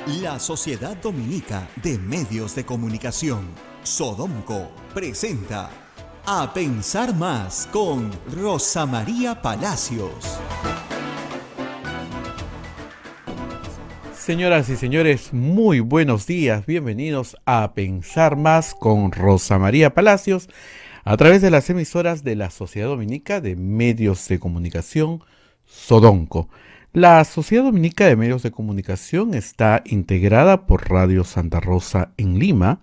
La Sociedad Dominica de Medios de Comunicación, Sodomco, presenta A Pensar Más con Rosa María Palacios. Señoras y señores, muy buenos días. Bienvenidos a Pensar Más con Rosa María Palacios a través de las emisoras de la Sociedad Dominica de Medios de Comunicación, Sodomco. La Sociedad Dominica de Medios de Comunicación está integrada por Radio Santa Rosa en Lima,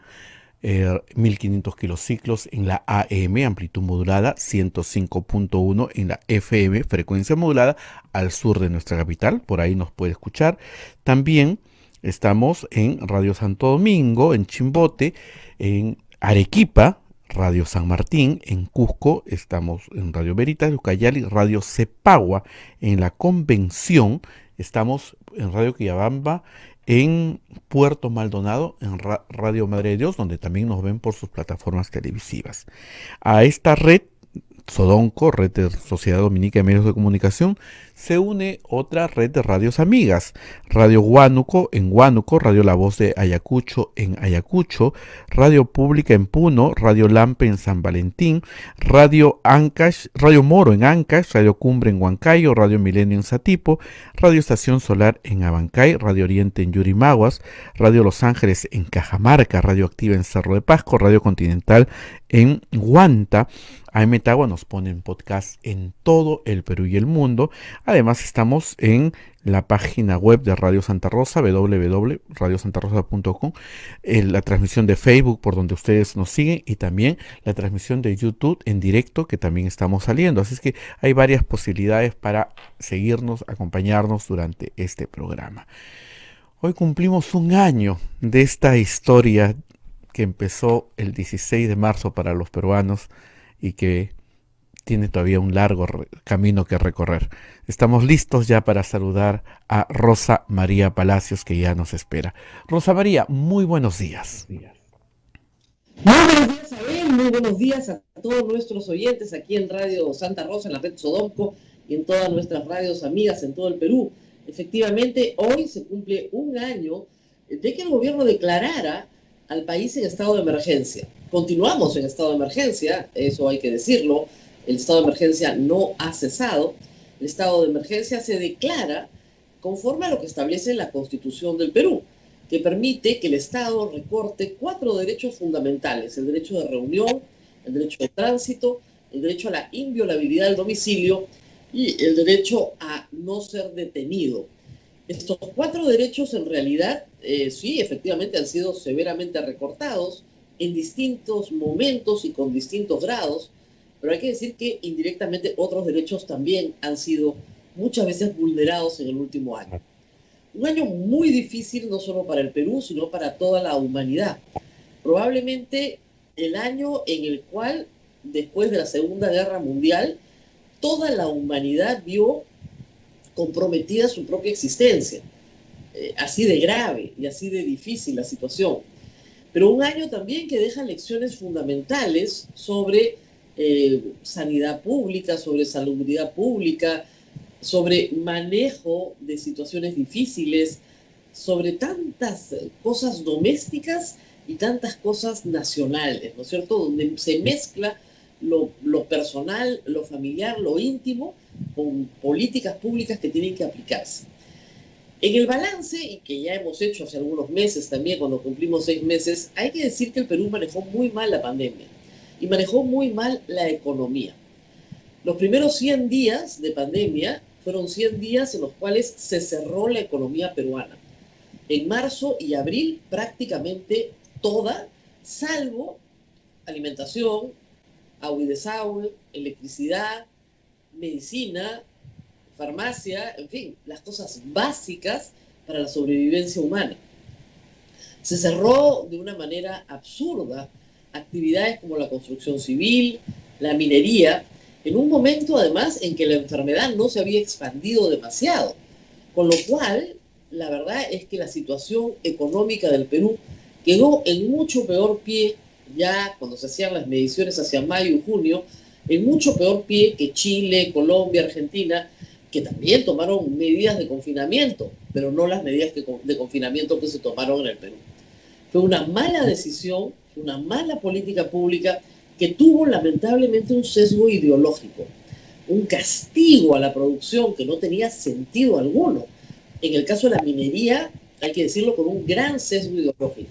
1500 kilociclos en la AM, amplitud modulada, 105.1 en la FM, frecuencia modulada, al sur de nuestra capital, por ahí nos puede escuchar. También estamos en Radio Santo Domingo, en Chimbote, en Arequipa, Radio San Martín, en Cusco, estamos en Radio Veritas, Ucayali, Radio Cepagua, en la Convención, estamos en Radio Quillabamba, en Puerto Maldonado, en Radio Madre de Dios, donde también nos ven por sus plataformas televisivas. A esta red, Sodomco, red de Sociedad Dominica de Medios de Comunicación, se une otra red de radios amigas, Radio Huánuco en Huánuco, Radio La Voz de Ayacucho en Ayacucho, Radio Pública en Puno, Radio Lampe en San Valentín, Radio Ancash, Radio Moro en Ancash, Radio Cumbre en Huancayo, Radio Milenio en Satipo, Radio Estación Solar en Abancay, Radio Oriente en Yurimaguas, Radio Los Ángeles en Cajamarca, Radio Activa en Cerro de Pasco, Radio Continental en Huanta. AM Tagua nos pone en podcast en todo el Perú y el mundo. Además estamos en la página web de Radio Santa Rosa, www.radiosantarosa.com, la transmisión de Facebook por donde ustedes nos siguen y también la transmisión de YouTube en directo que también estamos saliendo. Así es que hay varias posibilidades para seguirnos, acompañarnos durante este programa. Hoy cumplimos un año de esta historia que empezó el 16 de marzo para los peruanos y que tiene todavía un largo camino que recorrer. Estamos listos ya para saludar a Rosa María Palacios, que ya nos espera. Rosa María, muy buenos días. Muy buenos días, Abel. Muy buenos días a todos nuestros oyentes aquí en Radio Santa Rosa, en la red Sodomco y en todas nuestras radios amigas en todo el Perú. Efectivamente, hoy se cumple un año de que el gobierno declarara al país en estado de emergencia. Continuamos en estado de emergencia, eso hay que decirlo. El estado de emergencia no ha cesado. El estado de emergencia se declara conforme a lo que establece la Constitución del Perú, que permite que el Estado recorte 4 derechos fundamentales: el derecho de reunión, el derecho de tránsito, el derecho a la inviolabilidad del domicilio y el derecho a no ser detenido. Estos 4 derechos en realidad, sí, efectivamente han sido severamente recortados en distintos momentos y con distintos grados, pero hay que decir que indirectamente otros derechos también han sido muchas veces vulnerados en el último año. Un año muy difícil no solo para el Perú, sino para toda la humanidad. Probablemente el año en el cual, después de la Segunda Guerra Mundial, toda la humanidad vio comprometida su propia existencia. Así de grave y así de difícil la situación. Pero un año también que deja lecciones fundamentales sobre sanidad pública, sobre salubridad pública, sobre manejo de situaciones difíciles, sobre tantas cosas domésticas y tantas cosas nacionales, ¿no es cierto?, donde se mezcla lo personal, lo familiar, lo íntimo, con políticas públicas que tienen que aplicarse. En el balance, y que ya hemos hecho hace algunos meses también, cuando cumplimos 6 meses, hay que decir que el Perú manejó muy mal la pandemia y manejó muy mal la economía. Los primeros 100 días de pandemia fueron 100 días en los cuales se cerró la economía peruana. En marzo y abril prácticamente toda, salvo alimentación, agua y desagüe, electricidad, medicina, farmacia, en fin, las cosas básicas para la sobrevivencia humana. Se cerró de una manera absurda actividades como la construcción civil, la minería, en un momento además en que la enfermedad no se había expandido demasiado, con lo cual la verdad es que la situación económica del Perú quedó en mucho peor pie, ya cuando se hacían las mediciones hacia mayo y junio, en mucho peor pie que Chile, Colombia, Argentina, que también tomaron medidas de confinamiento, pero no las medidas de confinamiento que se tomaron en el Perú. Fue una mala decisión, una mala política pública que tuvo lamentablemente un sesgo ideológico, un castigo a la producción que no tenía sentido alguno. En el caso de la minería, hay que decirlo, con un gran sesgo ideológico.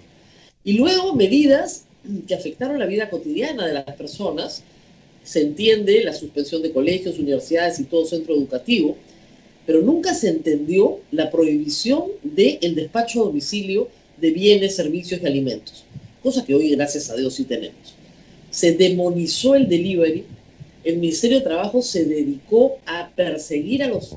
Y luego medidas que afectaron la vida cotidiana de las personas. Se entiende la suspensión de colegios, universidades y todo centro educativo, pero nunca se entendió la prohibición del despacho a domicilio de bienes, servicios y alimentos, cosa que hoy, gracias a Dios, sí tenemos. Se demonizó el delivery. El Ministerio de Trabajo se dedicó a perseguir a los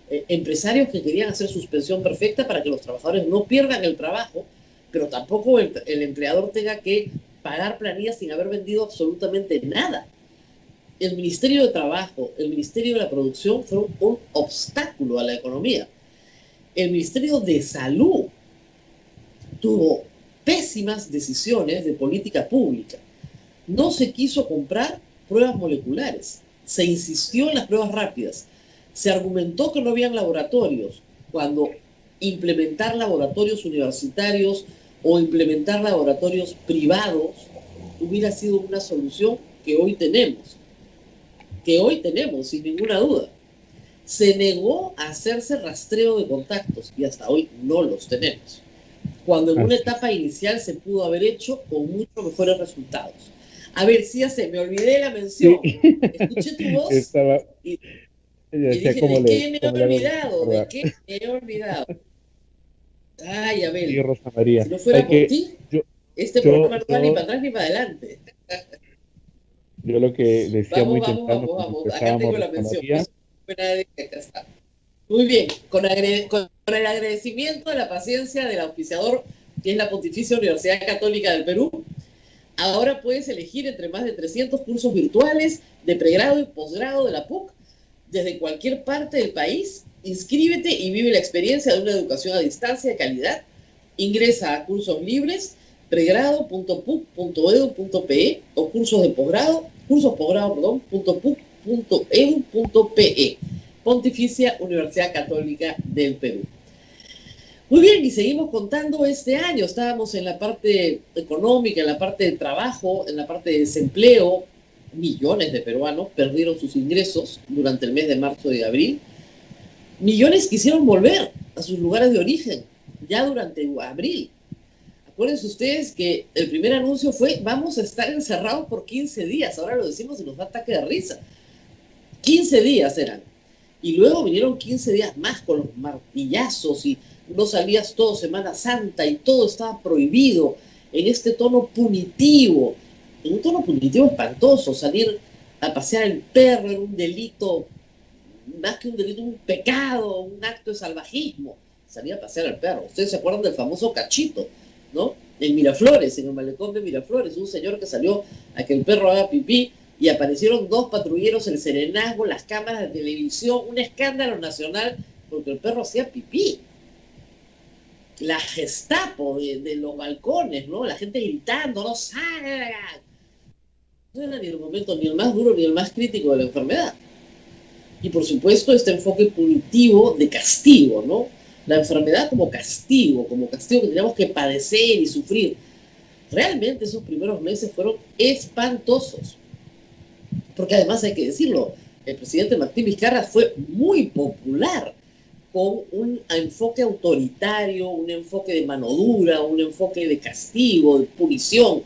empresarios que querían hacer suspensión perfecta para que los trabajadores no pierdan el trabajo, pero tampoco el empleador tenga que pagar planillas sin haber vendido absolutamente nada. El Ministerio de Trabajo, el Ministerio de la Producción fueron un obstáculo a la economía. El Ministerio de Salud tuvo pésimas decisiones de política pública. No se quiso comprar pruebas moleculares, se insistió en las pruebas rápidas, se argumentó que no habían laboratorios, cuando implementar laboratorios universitarios o implementar laboratorios privados hubiera sido una solución que hoy tenemos sin ninguna duda. Se negó a hacerse rastreo de contactos y hasta hoy no los tenemos, cuando en una etapa inicial se pudo haber hecho con mucho mejores resultados. A ver, sí, me olvidé la mención. Sí. Escuché tu voz y dije, ¿de qué me he olvidado? ¿De qué me he olvidado? Ay, Abel, sí, Rosa María. Si no fuera por ti, este programa no va ni para atrás ni para adelante. Yo lo que decía muy temprano, vamos. Acá tengo la mención. Acá está. Muy bien, con el agradecimiento de la paciencia del auspiciador, que es la Pontificia Universidad Católica del Perú. Ahora puedes elegir entre más de 300 cursos virtuales de pregrado y posgrado de la PUC desde cualquier parte del país. Inscríbete y vive la experiencia de una educación a distancia de calidad. Ingresa a cursos libres, pregrado.puc.edu.pe o cursos posgrado, .puc.edu.pe. Pontificia Universidad Católica del Perú. Muy bien, y seguimos contando este año. Estábamos en la parte económica, en la parte de trabajo, en la parte de desempleo. Millones de peruanos perdieron sus ingresos durante el mes de marzo y abril. Millones quisieron volver a sus lugares de origen ya durante abril. Acuérdense ustedes que el primer anuncio fue: vamos a estar encerrados por 15 días. Ahora lo decimos y nos da ataque de risa. 15 días eran. Y luego vinieron 15 días más con los martillazos y no salías todo Semana Santa y todo estaba prohibido en este tono punitivo, en un tono punitivo espantoso. Salir a pasear el perro era un delito, más que un delito, un pecado, un acto de salvajismo. Salir a pasear al perro. Ustedes se acuerdan del famoso Cachito, ¿no? En Miraflores, en el malecón de Miraflores, un señor que salió a que el perro haga pipí y aparecieron 2 patrulleros, el serenazgo, las cámaras de televisión, un escándalo nacional porque el perro hacía pipí. La Gestapo de los balcones, ¿no? La gente gritando, no salgan. No era ni el momento ni el más duro ni el más crítico de la enfermedad. Y por supuesto este enfoque punitivo de castigo, ¿no? La enfermedad como castigo que teníamos que padecer y sufrir. Realmente esos primeros meses fueron espantosos. Porque además hay que decirlo, el presidente Martín Vizcarra fue muy popular con un enfoque autoritario, un enfoque de mano dura, un enfoque de castigo, de punición.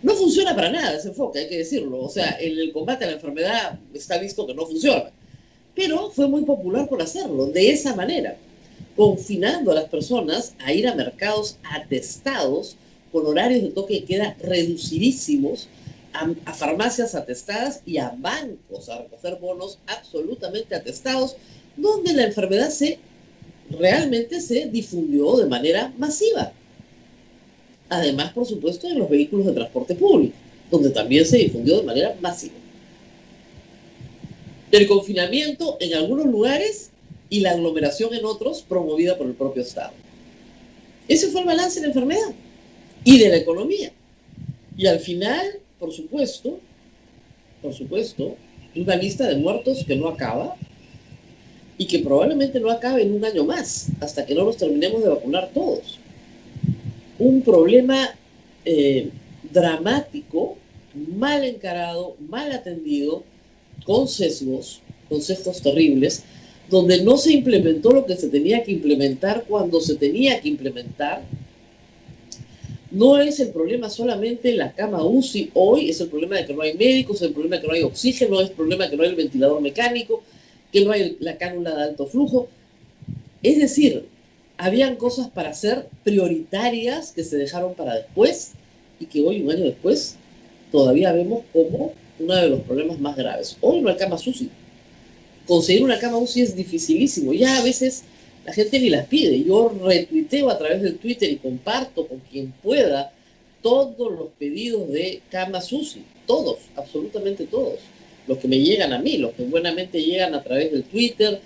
No funciona para nada ese enfoque, hay que decirlo. O sea, en el combate a la enfermedad está visto que no funciona. Pero fue muy popular por hacerlo, de esa manera, confinando a las personas a ir a mercados atestados, con horarios de toque de queda reducidísimos, a farmacias atestadas y a bancos a recoger bonos absolutamente atestados, donde la enfermedad realmente se difundió de manera masiva. Además, por supuesto, en los vehículos de transporte público, donde también se difundió de manera masiva. El confinamiento en algunos lugares y la aglomeración en otros, promovida por el propio Estado. Ese fue el balance de la enfermedad y de la economía. Y al final, por supuesto, una lista de muertos que no acaba y que probablemente no acabe en un año más, hasta que no nos terminemos de vacunar todos. Un problema dramático, mal encarado, mal atendido, con sesgos terribles, donde no se implementó lo que se tenía que implementar cuando se tenía que implementar. No es el problema solamente la cama UCI hoy, es el problema de que no hay médicos, es el problema de que no hay oxígeno, es el problema de que no hay el ventilador mecánico, que no hay la cánula de alto flujo. Es decir, habían cosas para hacer prioritarias que se dejaron para después y que hoy, un año después, todavía vemos como uno de los problemas más graves. Hoy no hay camas UCI. Conseguir una cama UCI es dificilísimo. Ya a veces la gente ni las pide. Yo retuiteo a través del Twitter y comparto con quien pueda todos los pedidos de camas UCI. Todos, absolutamente todos. Los que me llegan a mí, los que buenamente llegan a través del Twitter,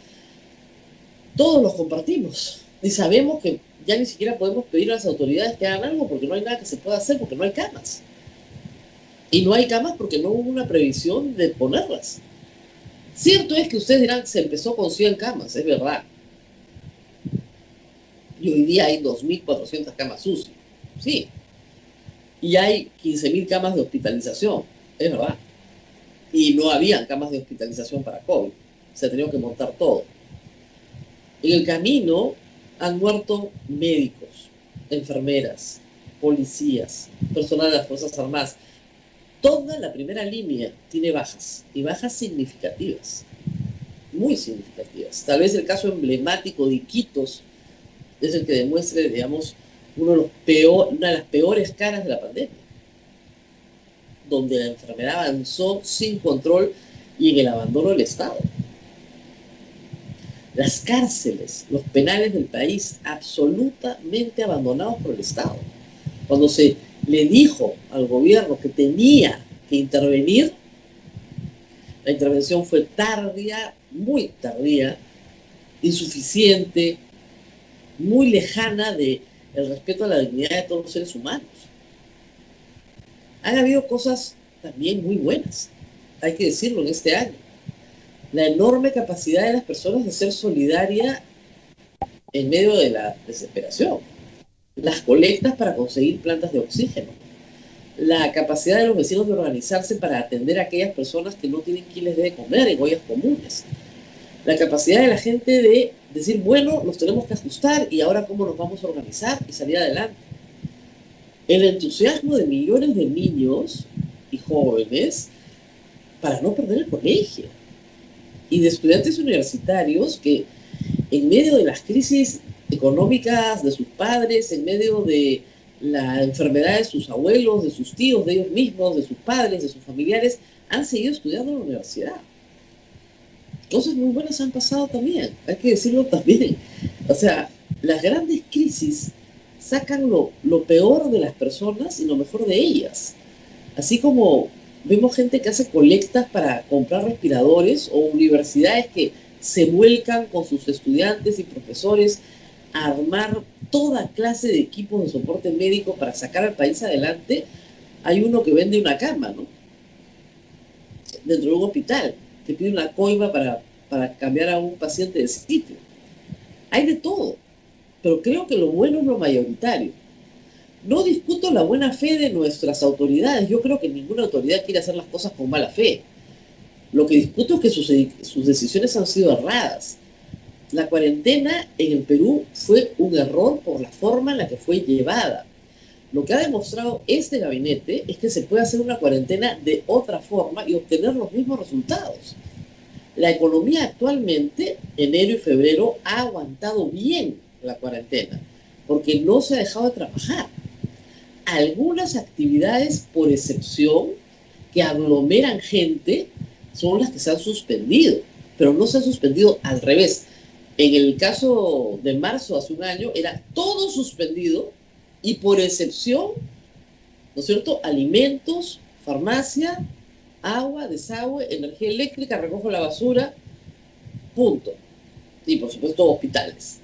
todos los compartimos. Y sabemos que ya ni siquiera podemos pedir a las autoridades que hagan algo porque no hay nada que se pueda hacer, porque no hay camas. Y no hay camas porque no hubo una previsión de ponerlas. Cierto es que ustedes dirán que se empezó con 100 camas, es verdad. Y hoy día hay 2.400 camas UCI. Sí. Y hay 15.000 camas de hospitalización, es verdad. Y no habían camas de hospitalización para COVID. Se ha tenido que montar todo. En el camino han muerto médicos, enfermeras, policías, personal de las Fuerzas Armadas. Toda la primera línea tiene bajas, y bajas significativas, muy significativas. Tal vez el caso emblemático de Iquitos es el que demuestre, digamos, una de las peores caras de la pandemia, donde la enfermedad avanzó sin control y en el abandono del Estado. Las cárceles, los penales del país, absolutamente abandonados por el Estado. Cuando se le dijo al gobierno que tenía que intervenir, la intervención fue tardía, muy tardía, insuficiente, muy lejana del respeto a la dignidad de todos los seres humanos. Han habido cosas también muy buenas, hay que decirlo, en este año. La enorme capacidad de las personas de ser solidaria en medio de la desesperación. Las colectas para conseguir plantas de oxígeno. La capacidad de los vecinos de organizarse para atender a aquellas personas que no tienen quien les dé de comer en ollas comunes. La capacidad de la gente de decir, bueno, nos tenemos que ajustar y ahora cómo nos vamos a organizar y salir adelante. El entusiasmo de millones de niños y jóvenes para no perder el colegio. Y de estudiantes universitarios que en medio de las crisis económicas de sus padres, en medio de la enfermedad de sus abuelos, de sus tíos, de ellos mismos, de sus padres, de sus familiares, han seguido estudiando en la universidad. Cosas muy buenas han pasado también, hay que decirlo también. O sea, las grandes crisis sacan lo peor de las personas y lo mejor de ellas. Así como vemos gente que hace colectas para comprar respiradores o universidades que se vuelcan con sus estudiantes y profesores a armar toda clase de equipos de soporte médico para sacar al país adelante. Hay uno que vende una cama, ¿no? Dentro de un hospital, que pide una coima para cambiar a un paciente de sitio. Hay de todo, pero creo que lo bueno es lo mayoritario. No discuto la buena fe de nuestras autoridades. Yo creo que ninguna autoridad quiere hacer las cosas con mala fe. Lo que discuto es que sus decisiones han sido erradas. La cuarentena en el Perú fue un error por la forma en la que fue llevada. Lo que ha demostrado este gabinete es que se puede hacer una cuarentena de otra forma y obtener los mismos resultados. La economía actualmente, enero y febrero, ha aguantado bien la cuarentena, porque no se ha dejado de trabajar. Algunas actividades, por excepción, que aglomeran gente, son las que se han suspendido, pero no se han suspendido al revés. En el caso de marzo, hace un año, era todo suspendido y por excepción, ¿no es cierto?, alimentos, farmacia, agua, desagüe, energía eléctrica, recojo la basura, punto. Y por supuesto, hospitales.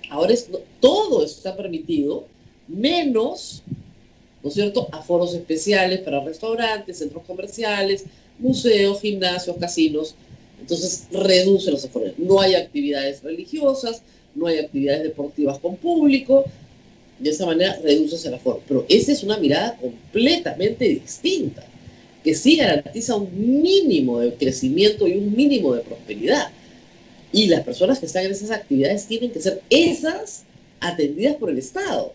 Ahora todo está permitido, menos, ¿no es cierto?, aforos especiales para restaurantes, centros comerciales, museos, gimnasios, casinos, Entonces reduce los aforos. No hay actividades religiosas, no hay actividades deportivas con público. De esa manera reduces el aforo. Pero esa es una mirada completamente distinta, que sí garantiza un mínimo de crecimiento y un mínimo de prosperidad. Y las personas que están en esas actividades tienen que ser esas atendidas por el Estado,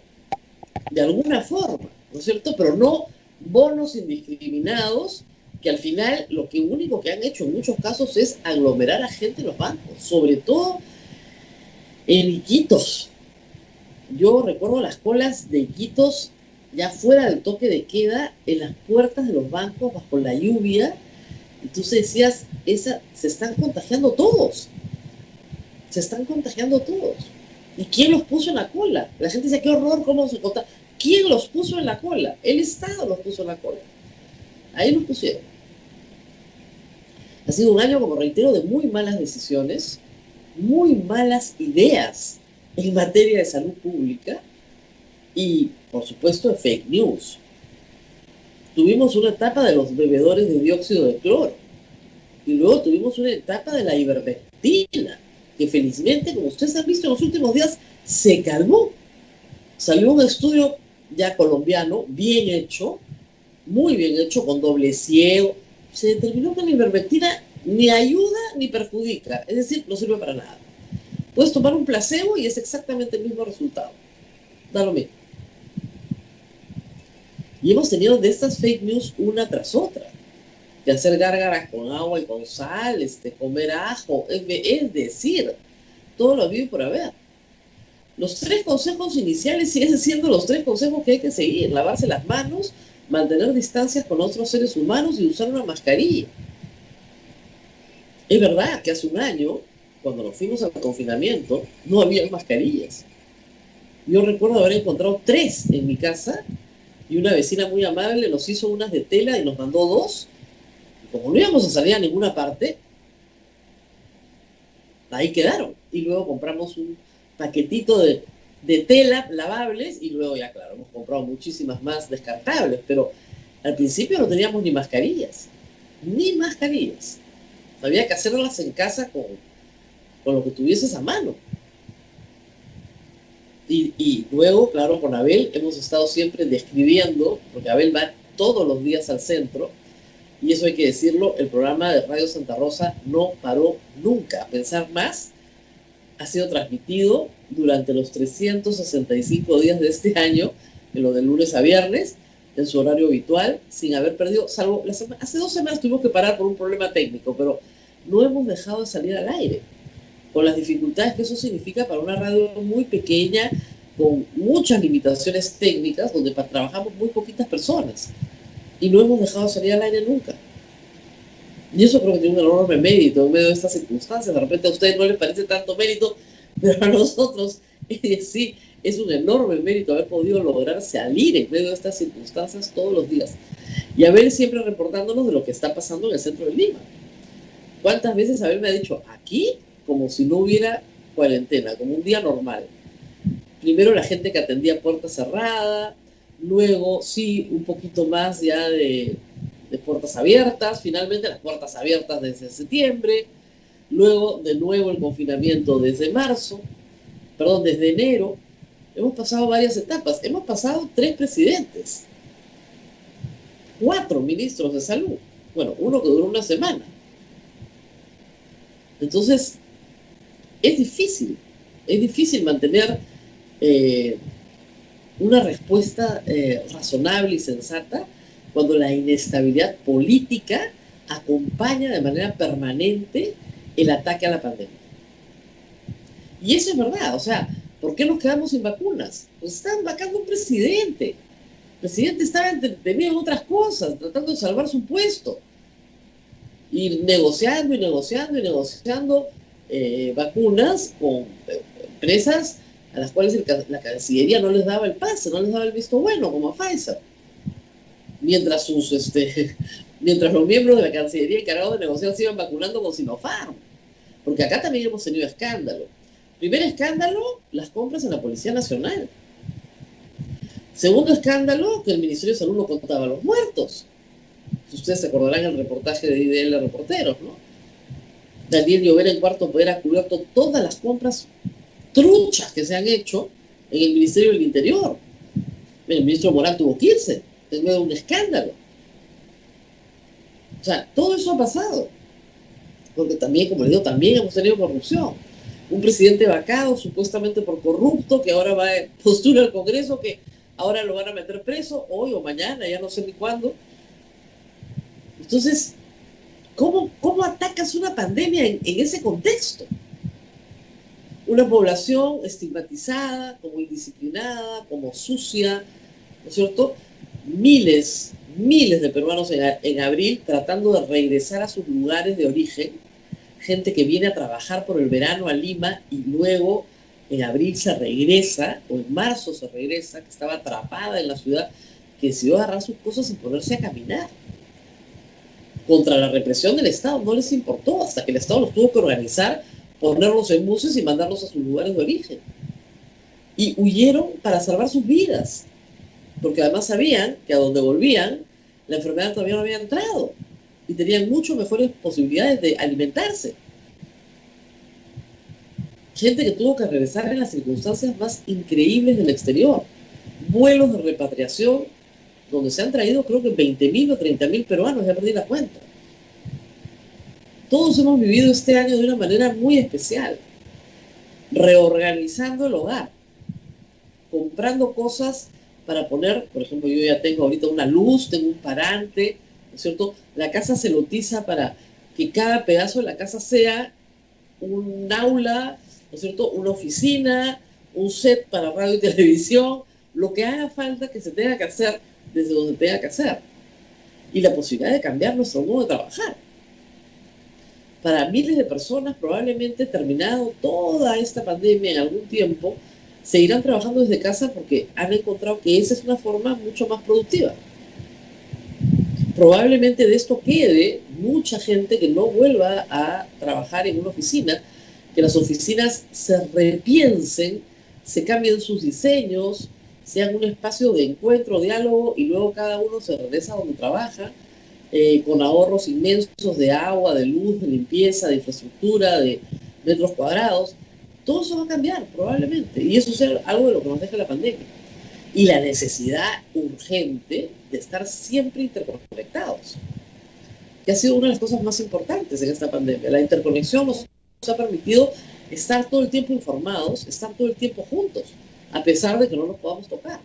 de alguna forma, ¿no es cierto? Pero no bonos indiscriminados que al final lo que único que han hecho en muchos casos es aglomerar a gente en los bancos, sobre todo en Iquitos. Yo recuerdo las colas de Iquitos ya fuera del toque de queda, en las puertas de los bancos bajo la lluvia, y tú decías, se están contagiando todos. Se están contagiando todos. ¿Y quién los puso en la cola? La gente dice, qué horror, cómo se contagia. ¿Quién los puso en la cola? El Estado los puso en la cola. Ahí los pusieron. Ha sido un año, como reitero, de muy malas decisiones, muy malas ideas en materia de salud pública y, por supuesto, de fake news. Tuvimos una etapa de los bebedores de dióxido de cloro y luego tuvimos una etapa de la ivermectina, que felizmente, como ustedes han visto en los últimos días, se calmó. Salió un estudio ya colombiano, bien hecho, muy bien hecho, con doble ciego. Se determinó que la ivermectina ni ayuda ni perjudica, es decir, no sirve para nada. Puedes tomar un placebo y es exactamente el mismo resultado. Da lo mismo. Y hemos tenido de estas fake news una tras otra. De hacer gárgaras con agua y con sal, comer ajo, es decir, todo lo habido y por haber. Los 3 consejos iniciales siguen siendo los 3 consejos que hay que seguir: lavarse las manos, mantener distancias con otros seres humanos y usar una mascarilla. Es verdad que hace un año, cuando nos fuimos al confinamiento, no había mascarillas. Yo recuerdo haber encontrado 3 en mi casa y una vecina muy amable nos hizo unas de tela y nos mandó 2. Como no íbamos a salir a ninguna parte, ahí quedaron. Y luego compramos un paquetito de tela lavables y luego ya, claro, hemos comprado muchísimas más descartables, pero al principio no teníamos ni mascarillas. Ni mascarillas. Había que hacerlas en casa con lo que tuvieses a mano. Y luego, claro, con Abel hemos estado siempre describiendo, porque Abel va todos los días al centro, y eso hay que decirlo, el programa de Radio Santa Rosa no paró nunca. Pensar Más ha sido transmitido durante los 365 días de este año, en lo de lunes a viernes, en su horario habitual, sin haber perdido, salvo hace 2 semanas tuvimos que parar por un problema técnico, pero no hemos dejado de salir al aire, con las dificultades que eso significa para una radio muy pequeña, con muchas limitaciones técnicas, donde trabajamos muy poquitas personas. Y no hemos dejado de salir al aire nunca. Y eso creo que tiene un enorme mérito en medio de estas circunstancias. De repente a ustedes no les parece tanto mérito, pero a nosotros sí es un enorme mérito haber podido lograr salir en medio de estas circunstancias todos los días. Y Abel siempre reportándonos de lo que está pasando en el centro de Lima. ¿Cuántas veces Abel me ha dicho aquí como si no hubiera cuarentena, como un día normal? Primero la gente que atendía puerta cerrada, luego sí, un poquito más ya de puertas abiertas, finalmente las puertas abiertas desde septiembre, luego de nuevo el confinamiento desde desde enero. Hemos pasado varias etapas, hemos pasado 3 presidentes, 4 ministros de salud, bueno, uno que duró una semana. Entonces, es difícil mantener una respuesta razonable y sensata cuando la inestabilidad política acompaña de manera permanente el ataque a la pandemia. Y eso es verdad, o sea, ¿por qué nos quedamos sin vacunas? Pues estaban vacando un presidente. El presidente estaba entretenido en otras cosas, tratando de salvar su puesto. Y negociando vacunas con empresas a las cuales la Cancillería no les daba el pase, no les daba el visto bueno, como a Pfizer. Mientras los miembros de la Cancillería encargados de negociar se iban vacunando con Sinopharm. Porque acá también hemos tenido escándalo. Primer escándalo, las compras en la Policía Nacional. Segundo escándalo, que el Ministerio de Salud no contaba a los muertos. Ustedes se acordarán el reportaje de IDL Reporteros, ¿no? Daniel Llobera en Cuarto Poder ha cubierto todas las compras truchas que se han hecho en el Ministerio del Interior. El ministro Morán tuvo que irse en medio de un escándalo. O sea, todo eso ha pasado. Porque también, como le digo, también hemos tenido corrupción. Un presidente vacado, supuestamente por corrupto, que ahora va a postular al Congreso, que ahora lo van a meter preso, hoy o mañana, ya no sé ni cuándo. Entonces, ¿cómo atacas una pandemia en ese contexto? Una población estigmatizada, como indisciplinada, como sucia, ¿no es cierto? Miles de peruanos en abril tratando de regresar a sus lugares de origen, gente que viene a trabajar por el verano a Lima y luego en abril se regresa, o en marzo se regresa, que estaba atrapada en la ciudad, que decidió agarrar sus cosas y ponerse a caminar. Contra la represión del Estado, no les importó, hasta que el Estado los tuvo que organizar, ponerlos en buses y mandarlos a sus lugares de origen. Y huyeron para salvar sus vidas, porque además sabían que a donde volvían, la enfermedad todavía no había entrado y tenían mucho mejores posibilidades de alimentarse. Gente que tuvo que regresar en las circunstancias más increíbles del exterior. Vuelos de repatriación donde se han traído creo que 20.000 o 30.000 peruanos, ya perdí la cuenta. Todos hemos vivido este año de una manera muy especial, reorganizando el hogar, comprando cosas para poner, por ejemplo, yo ya tengo ahorita una luz, tengo un parante, ¿no es cierto? La casa se lotiza para que cada pedazo de la casa sea un aula, ¿no es cierto? Una oficina, un set para radio y televisión, lo que haga falta que se tenga que hacer desde donde tenga que hacer. Y la posibilidad de cambiar nuestro modo de trabajar. Para miles de personas, probablemente terminado toda esta pandemia en algún tiempo, seguirán trabajando desde casa porque han encontrado que esa es una forma mucho más productiva. Probablemente de esto quede mucha gente que no vuelva a trabajar en una oficina, que las oficinas se repiensen, se cambien sus diseños, sean un espacio de encuentro, diálogo, y luego cada uno se regresa a donde trabaja, con ahorros inmensos de agua, de luz, de limpieza, de infraestructura, de metros cuadrados. Todo eso va a cambiar, probablemente, y eso es algo de lo que nos deja la pandemia. Y la necesidad urgente de estar siempre interconectados, que ha sido una de las cosas más importantes en esta pandemia. La interconexión nos ha permitido estar todo el tiempo informados, estar todo el tiempo juntos, a pesar de que no nos podamos tocar.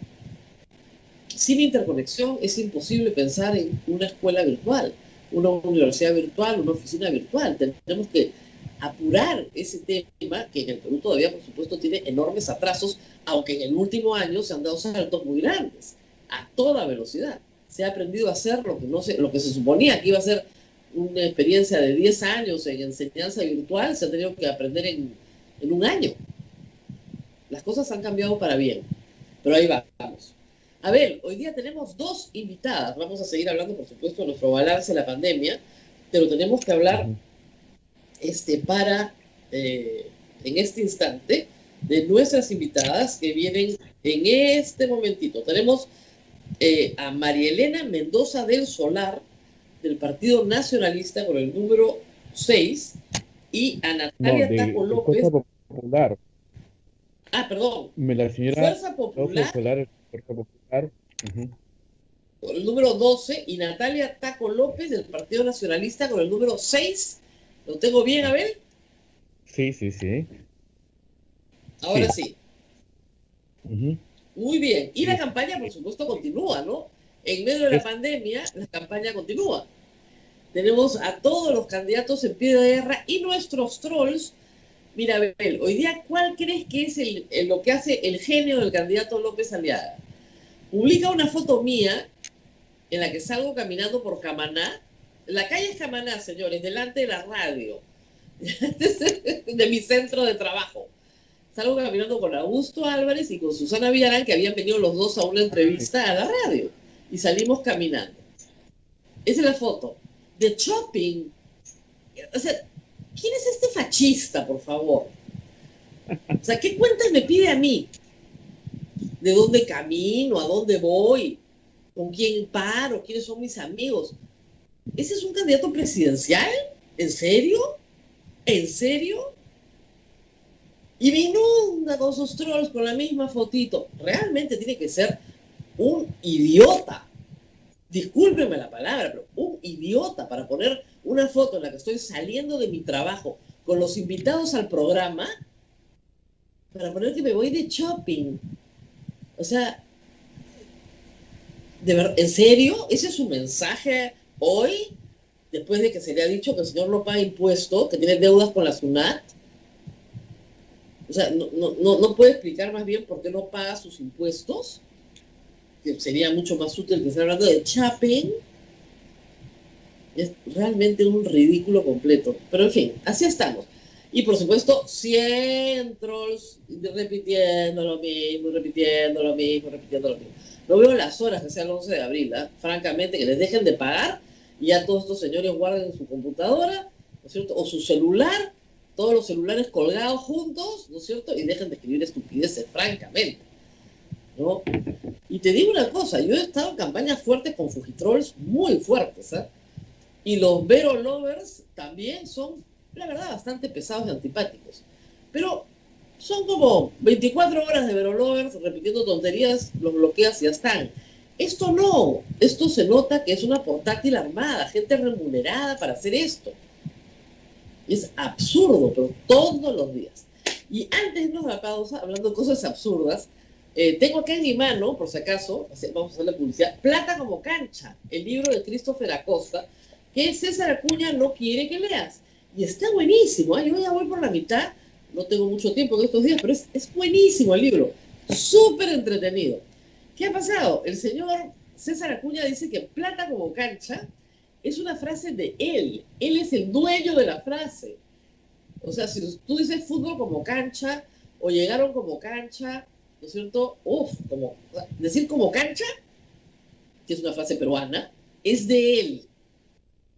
Sin interconexión es imposible pensar en una escuela virtual, una universidad virtual, una oficina virtual. Tenemos que apurar ese tema, que en el Perú todavía, por supuesto, tiene enormes atrasos, aunque en el último año se han dado saltos muy grandes, a toda velocidad. Se ha aprendido a hacer lo que se suponía que iba a ser una experiencia de 10 años en enseñanza virtual, se ha tenido que aprender en un año. Las cosas han cambiado para bien, pero ahí vamos. A ver, hoy día tenemos dos invitadas. Vamos a seguir hablando, por supuesto, de nuestro balance de la pandemia, pero tenemos que hablar en este instante de nuestras invitadas que vienen en este momentito. Tenemos a María Elena Mendoza del Solar, del Partido Nacionalista, con el número 6, y a Natalia Taco López. Fuerza Popular. Perdón. La señora Fuerza Popular. Solar, Fuerza Popular. Con el número 12, y Natalia Taco López del Partido Nacionalista con el número 6. ¿Lo tengo bien, Abel? Sí. Ahora sí. Muy bien. Y la campaña, por supuesto, continúa, ¿no? En medio de la pandemia, la campaña continúa. Tenemos a todos los candidatos en pie de guerra y nuestros trolls. Mira, Abel, hoy día, ¿cuál crees que es lo que hace el genio del candidato López Aliaga? Publica una foto mía en la que salgo caminando por Camaná. La calle es Camaná, señores, delante de la radio, de mi centro de trabajo. Salgo caminando con Augusto Álvarez y con Susana Villarán, que habían venido los dos a una entrevista a la radio. Y salimos caminando. Esa es la foto. De shopping. O sea, ¿quién es este fachista, por favor? O sea, ¿qué cuentas me pide a mí? ¿De dónde camino? ¿A dónde voy? ¿Con quién paro? ¿Quiénes son mis amigos? ¿Ese es un candidato presidencial? ¿En serio? ¿En serio? Y me inunda con sus trolls con la misma fotito. Realmente tiene que ser un idiota. Discúlpeme la palabra, pero un idiota para poner una foto en la que estoy saliendo de mi trabajo con los invitados al programa, para poner que me voy de shopping. O sea, de verdad, ¿en serio? ¿Ese es su mensaje hoy? Después de que se le ha dicho que el señor no paga impuestos, que tiene deudas con la SUNAT. O sea, no puede explicar más bien por qué no paga sus impuestos, que sería mucho más útil que estar hablando de shopping. Es realmente un ridículo completo. Pero en fin, así estamos. Y por supuesto, 100 trolls repitiendo lo mismo, repitiendo lo mismo, repitiendo lo mismo. No veo las horas que sea el 11 de abril, ¿eh? Francamente, que les dejen de pagar y ya todos estos señores guarden su computadora, ¿no es cierto? O su celular, todos los celulares colgados juntos, ¿no es cierto? Y dejen de escribir estupideces, francamente, ¿no? Y te digo una cosa, yo he estado en campañas fuertes con Fujitrolls, muy fuertes, ¿eh? Y los Vero Lovers también son, la verdad, bastante pesados y antipáticos. Pero son como 24 horas de Vero Lovers repitiendo tonterías, los bloqueas y ya están. Esto no, esto se nota que es una portátil armada, gente remunerada para hacer esto. Y es absurdo, pero todos los días. Y antes de irnos a la pausa, hablando de cosas absurdas, tengo acá en mi mano, por si acaso, vamos a hacer la publicidad, Plata como cancha, el libro de Christopher Acosta, que César Acuña no quiere que leas. Y está buenísimo, ¿eh? Yo ya voy por la mitad, no tengo mucho tiempo en estos días, pero es buenísimo el libro, súper entretenido. ¿Qué ha pasado? El señor César Acuña dice que plata como cancha es una frase de él es el dueño de la frase. O sea, si tú dices fútbol como cancha, o llegaron como cancha, ¿no es cierto? Como, decir como cancha, que es una frase peruana, es de él.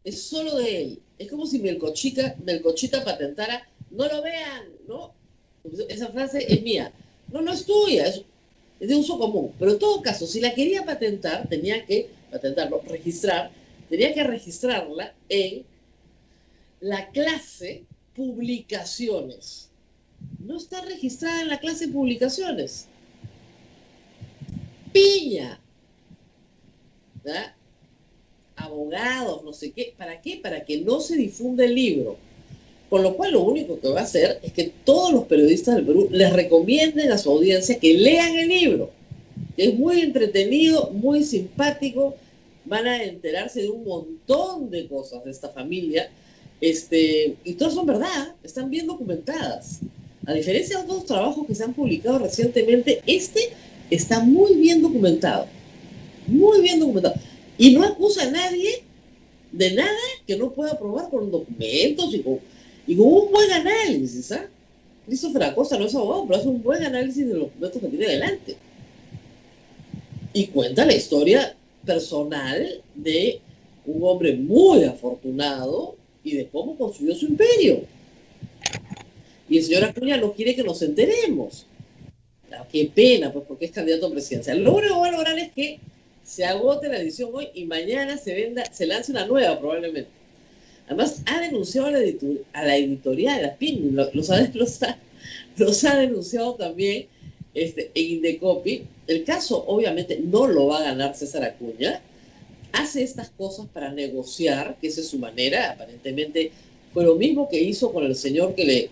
Es solo de él. Es como si Melcochita patentara, no lo vean, ¿no? Esa frase es mía. No es tuya, es de uso común. Pero en todo caso, si la quería patentar, tenía que registrarla en la clase publicaciones. No está registrada en la clase publicaciones. Piña. ¿Verdad? Abogados, no sé qué. ¿Para qué? Para que no se difunda el libro. Con lo cual lo único que va a hacer es que todos los periodistas del Perú les recomienden a su audiencia que lean el libro. Es muy entretenido, muy simpático. Van a enterarse de un montón de cosas de esta familia. Y todas son verdad, están bien documentadas. A diferencia de otros trabajos que se han publicado recientemente, este está muy bien documentado. Muy bien documentado. Y no acusa a nadie de nada que no pueda probar con documentos y con un buen análisis, ¿ah? Christopher Acosta no es abogado, pero hace un buen análisis de los documentos que tiene delante. Y cuenta la historia personal de un hombre muy afortunado y de cómo construyó su imperio. Y el señor Acuña no quiere que nos enteremos. Qué pena, pues, porque es candidato a presidencia. Lo único que va a lograr es que se agote la edición hoy y mañana se lance una nueva, probablemente. Además, ha denunciado a la editorial, a PIN, los ha denunciado también en Indecopy. El caso, obviamente, no lo va a ganar César Acuña. Hace estas cosas para negociar, que esa es su manera. Aparentemente fue lo mismo que hizo con el señor que le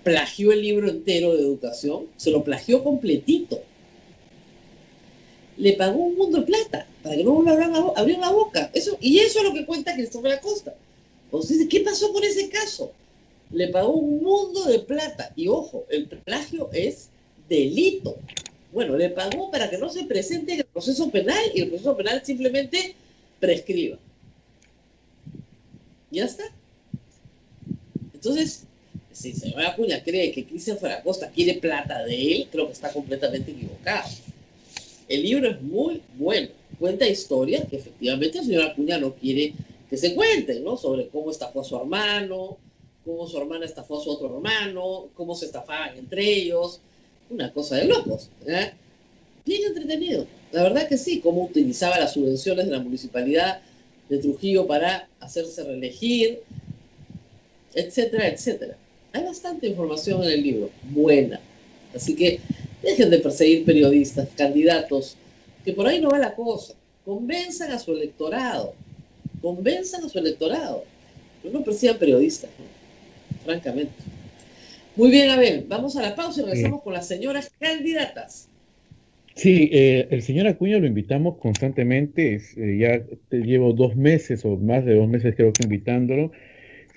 plagió el libro entero de educación. Se lo plagió completito. Le pagó un mundo de plata para que no vuelva a abrir la boca. Y eso es lo que cuenta Christopher Acosta. Entonces, ¿qué pasó con ese caso? Le pagó un mundo de plata. Y ojo, el plagio es delito. Bueno, le pagó para que no se presente en el proceso penal y el proceso penal simplemente prescriba. ¿Ya está? Entonces, si el señor Acuña cree que Christopher Acosta quiere plata de él, creo que está completamente equivocado. El libro es muy bueno. Cuenta historias que efectivamente el señor Acuña no quiere que se cuenten, ¿no? Sobre cómo estafó a su hermano, cómo su hermana estafó a su otro hermano, cómo se estafaban entre ellos. Una cosa de locos, ¿eh? Bien entretenido. La verdad que sí, cómo utilizaba las subvenciones de la municipalidad de Trujillo para hacerse reelegir. etcétera, etcétera. Hay bastante información en el libro, buena. Así que dejen de perseguir periodistas, candidatos, que por ahí no va la cosa. Convenzan a su electorado, pero no persigan periodistas, ¿no? Francamente. Muy bien, Abel, vamos a la pausa y regresamos con las señoras candidatas. Sí, el señor Acuña lo invitamos constantemente, ya llevo 2 meses o más de 2 meses creo que invitándolo.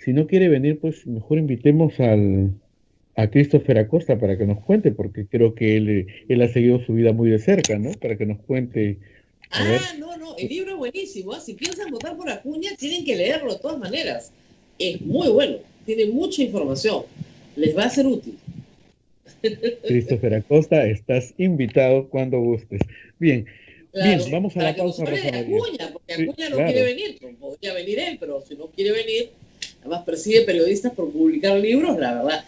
Si no quiere venir, pues mejor invitemos a Christopher Acosta para que nos cuente, porque creo que él ha seguido su vida muy de cerca, ¿no? Para que nos cuente, a ver. No, el libro es buenísimo, ¿eh? Si piensan votar por Acuña, tienen que leerlo de todas maneras. Es muy bueno, tiene mucha información, les va a ser útil. Christopher Acosta, estás invitado cuando gustes. Bien, Claro, vamos a para la que nos pausa, hable Rosa de María. Acuña, porque Sí, Acuña no claro. quiere venir, pues podría venir él, pero si no quiere venir, además persigue periodistas por publicar libros, la verdad.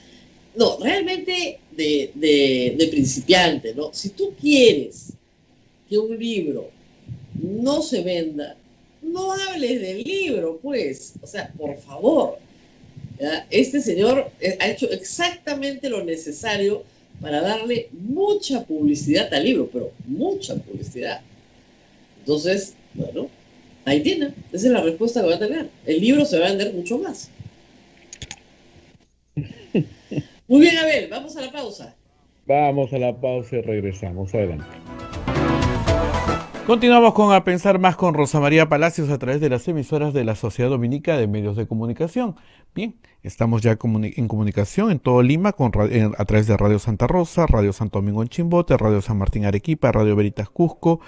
No, realmente de principiante, ¿no? Si tú quieres que un libro no se venda, no hables del libro, pues. O sea, por favor. ¿Ya? Este señor ha hecho exactamente lo necesario para darle mucha publicidad al libro, pero mucha publicidad. Entonces, bueno, ahí tiene. Esa es la respuesta que va a tener. El libro se va a vender mucho más. Muy bien, Abel, vamos a la pausa. Vamos a la pausa y regresamos. Adelante. Continuamos con A Pensar Más con Rosa María Palacios a través de las emisoras de la Sociedad Dominica de Medios de Comunicación. Bien, estamos ya en comunicación en todo Lima a través de Radio Santa Rosa, Radio Santo Domingo en Chimbote, Radio San Martín Arequipa, Radio Veritas Cusco,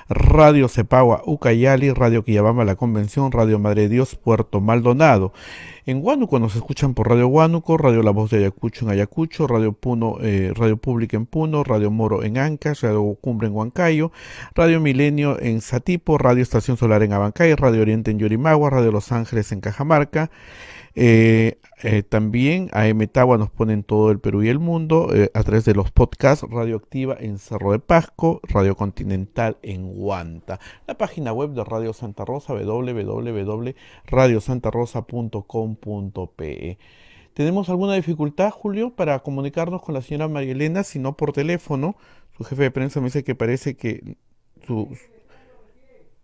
Radio Cepagua Ucayali, Radio Quillabamba La Convención, Radio Madre de Dios Puerto Maldonado. En Huánuco nos escuchan por Radio Huánuco, Radio La Voz de Ayacucho en Ayacucho, Radio Puno, Radio Pública en Puno, Radio Moro en Ancash, Radio Cumbre en Huancayo, Radio Milenio en Satipo, Radio Estación Solar en Abancay, Radio Oriente en Yurimagua, Radio Los Ángeles en Cajamarca. También a Metagua nos ponen todo el Perú y el mundo a través de los podcasts Radioactiva en Cerro de Pasco, Radio Continental en Huanta, la página web de Radio Santa Rosa www.radiosantarosa.com.pe. ¿Tenemos alguna dificultad, Julio, para comunicarnos con la señora María Elena, si no por teléfono? Su jefe de prensa me dice que parece que su...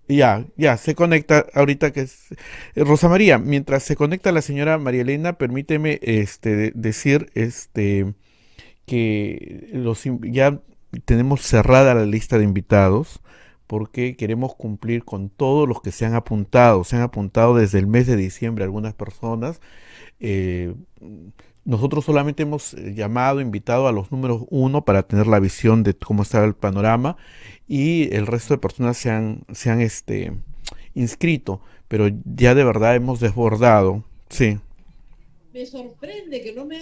Ya, se conecta ahorita Rosa María, mientras se conecta la señora María Elena, permíteme decir que ya tenemos cerrada la lista de invitados porque queremos cumplir con todos los que se han apuntado. Se han apuntado desde el mes de diciembre algunas personas. Nosotros solamente hemos invitado a los números 1 para tener la visión de cómo está el panorama, y el resto de personas se han inscrito, pero ya de verdad hemos desbordado. Sí. Me sorprende que no me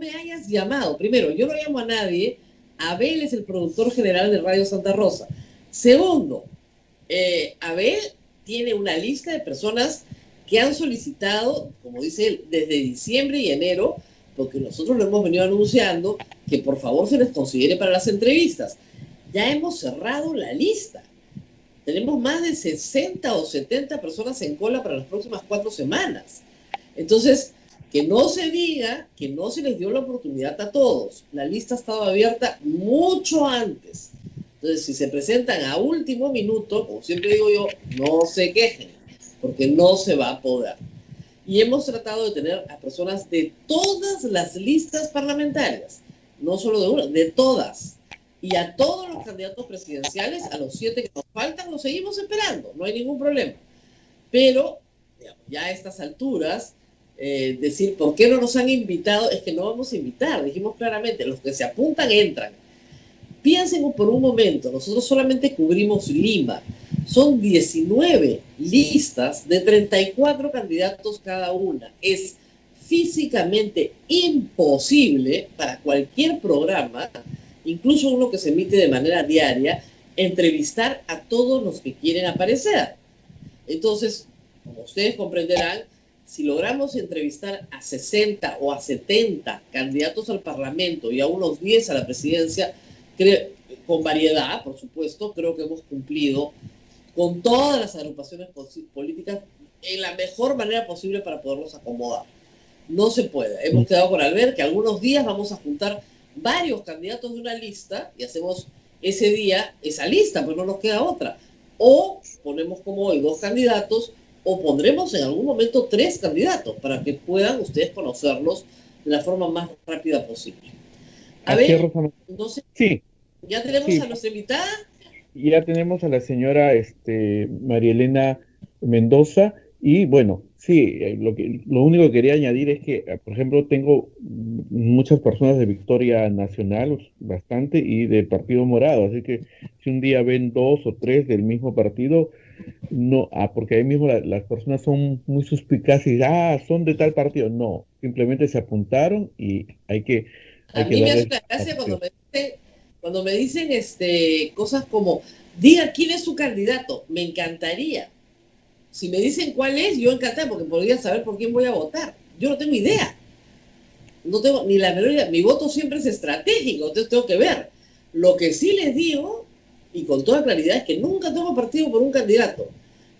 hayas llamado. Primero, yo no llamo a nadie. Abel es el productor general de Radio Santa Rosa. Segundo, Abel tiene una lista de personas que han solicitado, como dice él, desde diciembre y enero, porque nosotros lo hemos venido anunciando, que por favor se les considere para las entrevistas. Ya hemos cerrado la lista. Tenemos más de 60 o 70 personas en cola para las próximas 4 semanas. Entonces, que no se diga que no se les dio la oportunidad a todos. La lista estaba abierta mucho antes. Entonces, si se presentan a último minuto, como siempre digo yo, no se quejen, porque no se va a poder. Y hemos tratado de tener a personas de todas las listas parlamentarias, no solo de una, de todas. Y a todos los candidatos presidenciales, a los 7 que nos faltan, los seguimos esperando, no hay ningún problema. Pero, digamos, ya a estas alturas, decir por qué no nos han invitado, es que no vamos a invitar. Dijimos claramente, los que se apuntan entran. Piensen por un momento, nosotros solamente cubrimos Lima. Son 19 listas de 34 candidatos cada una. Es físicamente imposible para cualquier programa, incluso uno que se emite de manera diaria, entrevistar a todos los que quieren aparecer. Entonces, como ustedes comprenderán, si logramos entrevistar a 60 o a 70 candidatos al Parlamento y a unos 10 a la presidencia, con variedad, por supuesto, creo que hemos cumplido con todas las agrupaciones políticas en la mejor manera posible para poderlos acomodar. No se puede. Hemos quedado con Albert que algunos días vamos a juntar varios candidatos de una lista y hacemos ese día esa lista, pues no nos queda otra. O ponemos como hoy 2 candidatos, o pondremos en algún momento 3 candidatos para que puedan ustedes conocerlos de la forma más rápida posible. A Así es, ver, Rosa. no sé, Sí, ya tenemos sí, a nuestra invitada. ya tenemos a la señora María Elena Mendoza y bueno, sí, lo único que quería añadir es que, por ejemplo, tengo muchas personas de Victoria Nacional, bastante, y de Partido Morado, así que si un día ven 2 o 3 del mismo partido, no, porque ahí mismo las personas son muy suspicaces y son de tal partido. No, simplemente se apuntaron y A hay que mí me hace darles una gracia espacio. cuando me dicen cosas como, diga quién es su candidato. Me encantaría. Si me dicen cuál es, yo encantada porque podría saber por quién voy a votar. Yo no tengo idea. No tengo ni la menor idea. Mi voto siempre es estratégico, entonces tengo que ver. Lo que sí les digo, y con toda claridad, es que nunca tomo partido por un candidato.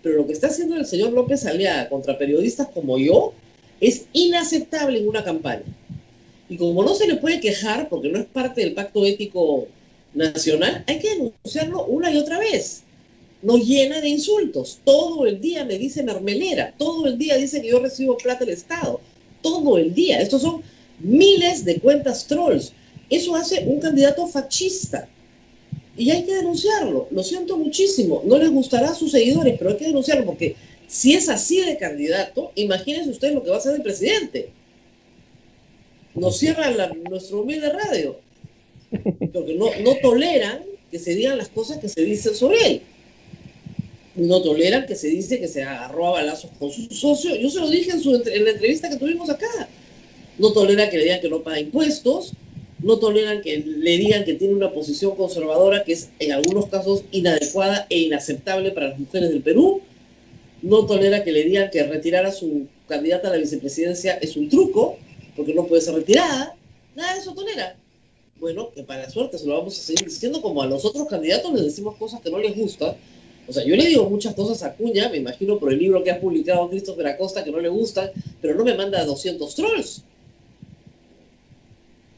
Pero lo que está haciendo el señor López Aliaga contra periodistas como yo es inaceptable en una campaña. Y como no se le puede quejar, porque no es parte del pacto ético nacional, hay que denunciarlo una y otra vez. Nos llena de insultos. Todo el día me dice mermelera. Todo el día dice que yo recibo plata del Estado. Todo el día. Estos son miles de cuentas trolls. Eso hace un candidato fascista. Y hay que denunciarlo. Lo siento muchísimo. No les gustará a sus seguidores, pero hay que denunciarlo porque si es así de candidato, imagínense ustedes lo que va a hacer el presidente. Nos cierra nuestro humilde radio. Porque no toleran que se digan las cosas que se dicen sobre él. No toleran que se dice que se agarró a balazos con su socio. Yo se lo dije en la entrevista que tuvimos acá. No toleran que le digan que no paga impuestos. No toleran que le digan que tiene una posición conservadora que es en algunos casos inadecuada e inaceptable para las mujeres del Perú. No tolera que le digan que retirar a su candidata a la vicepresidencia es un truco, porque no puede ser retirada. Nada de eso tolera. Bueno, que para la suerte se lo vamos a seguir diciendo, como a los otros candidatos les decimos cosas que no les gustan. O sea, yo le digo muchas cosas a Acuña, me imagino por el libro que ha publicado Christopher Acosta que no le gustan, pero no me manda 200 trolls.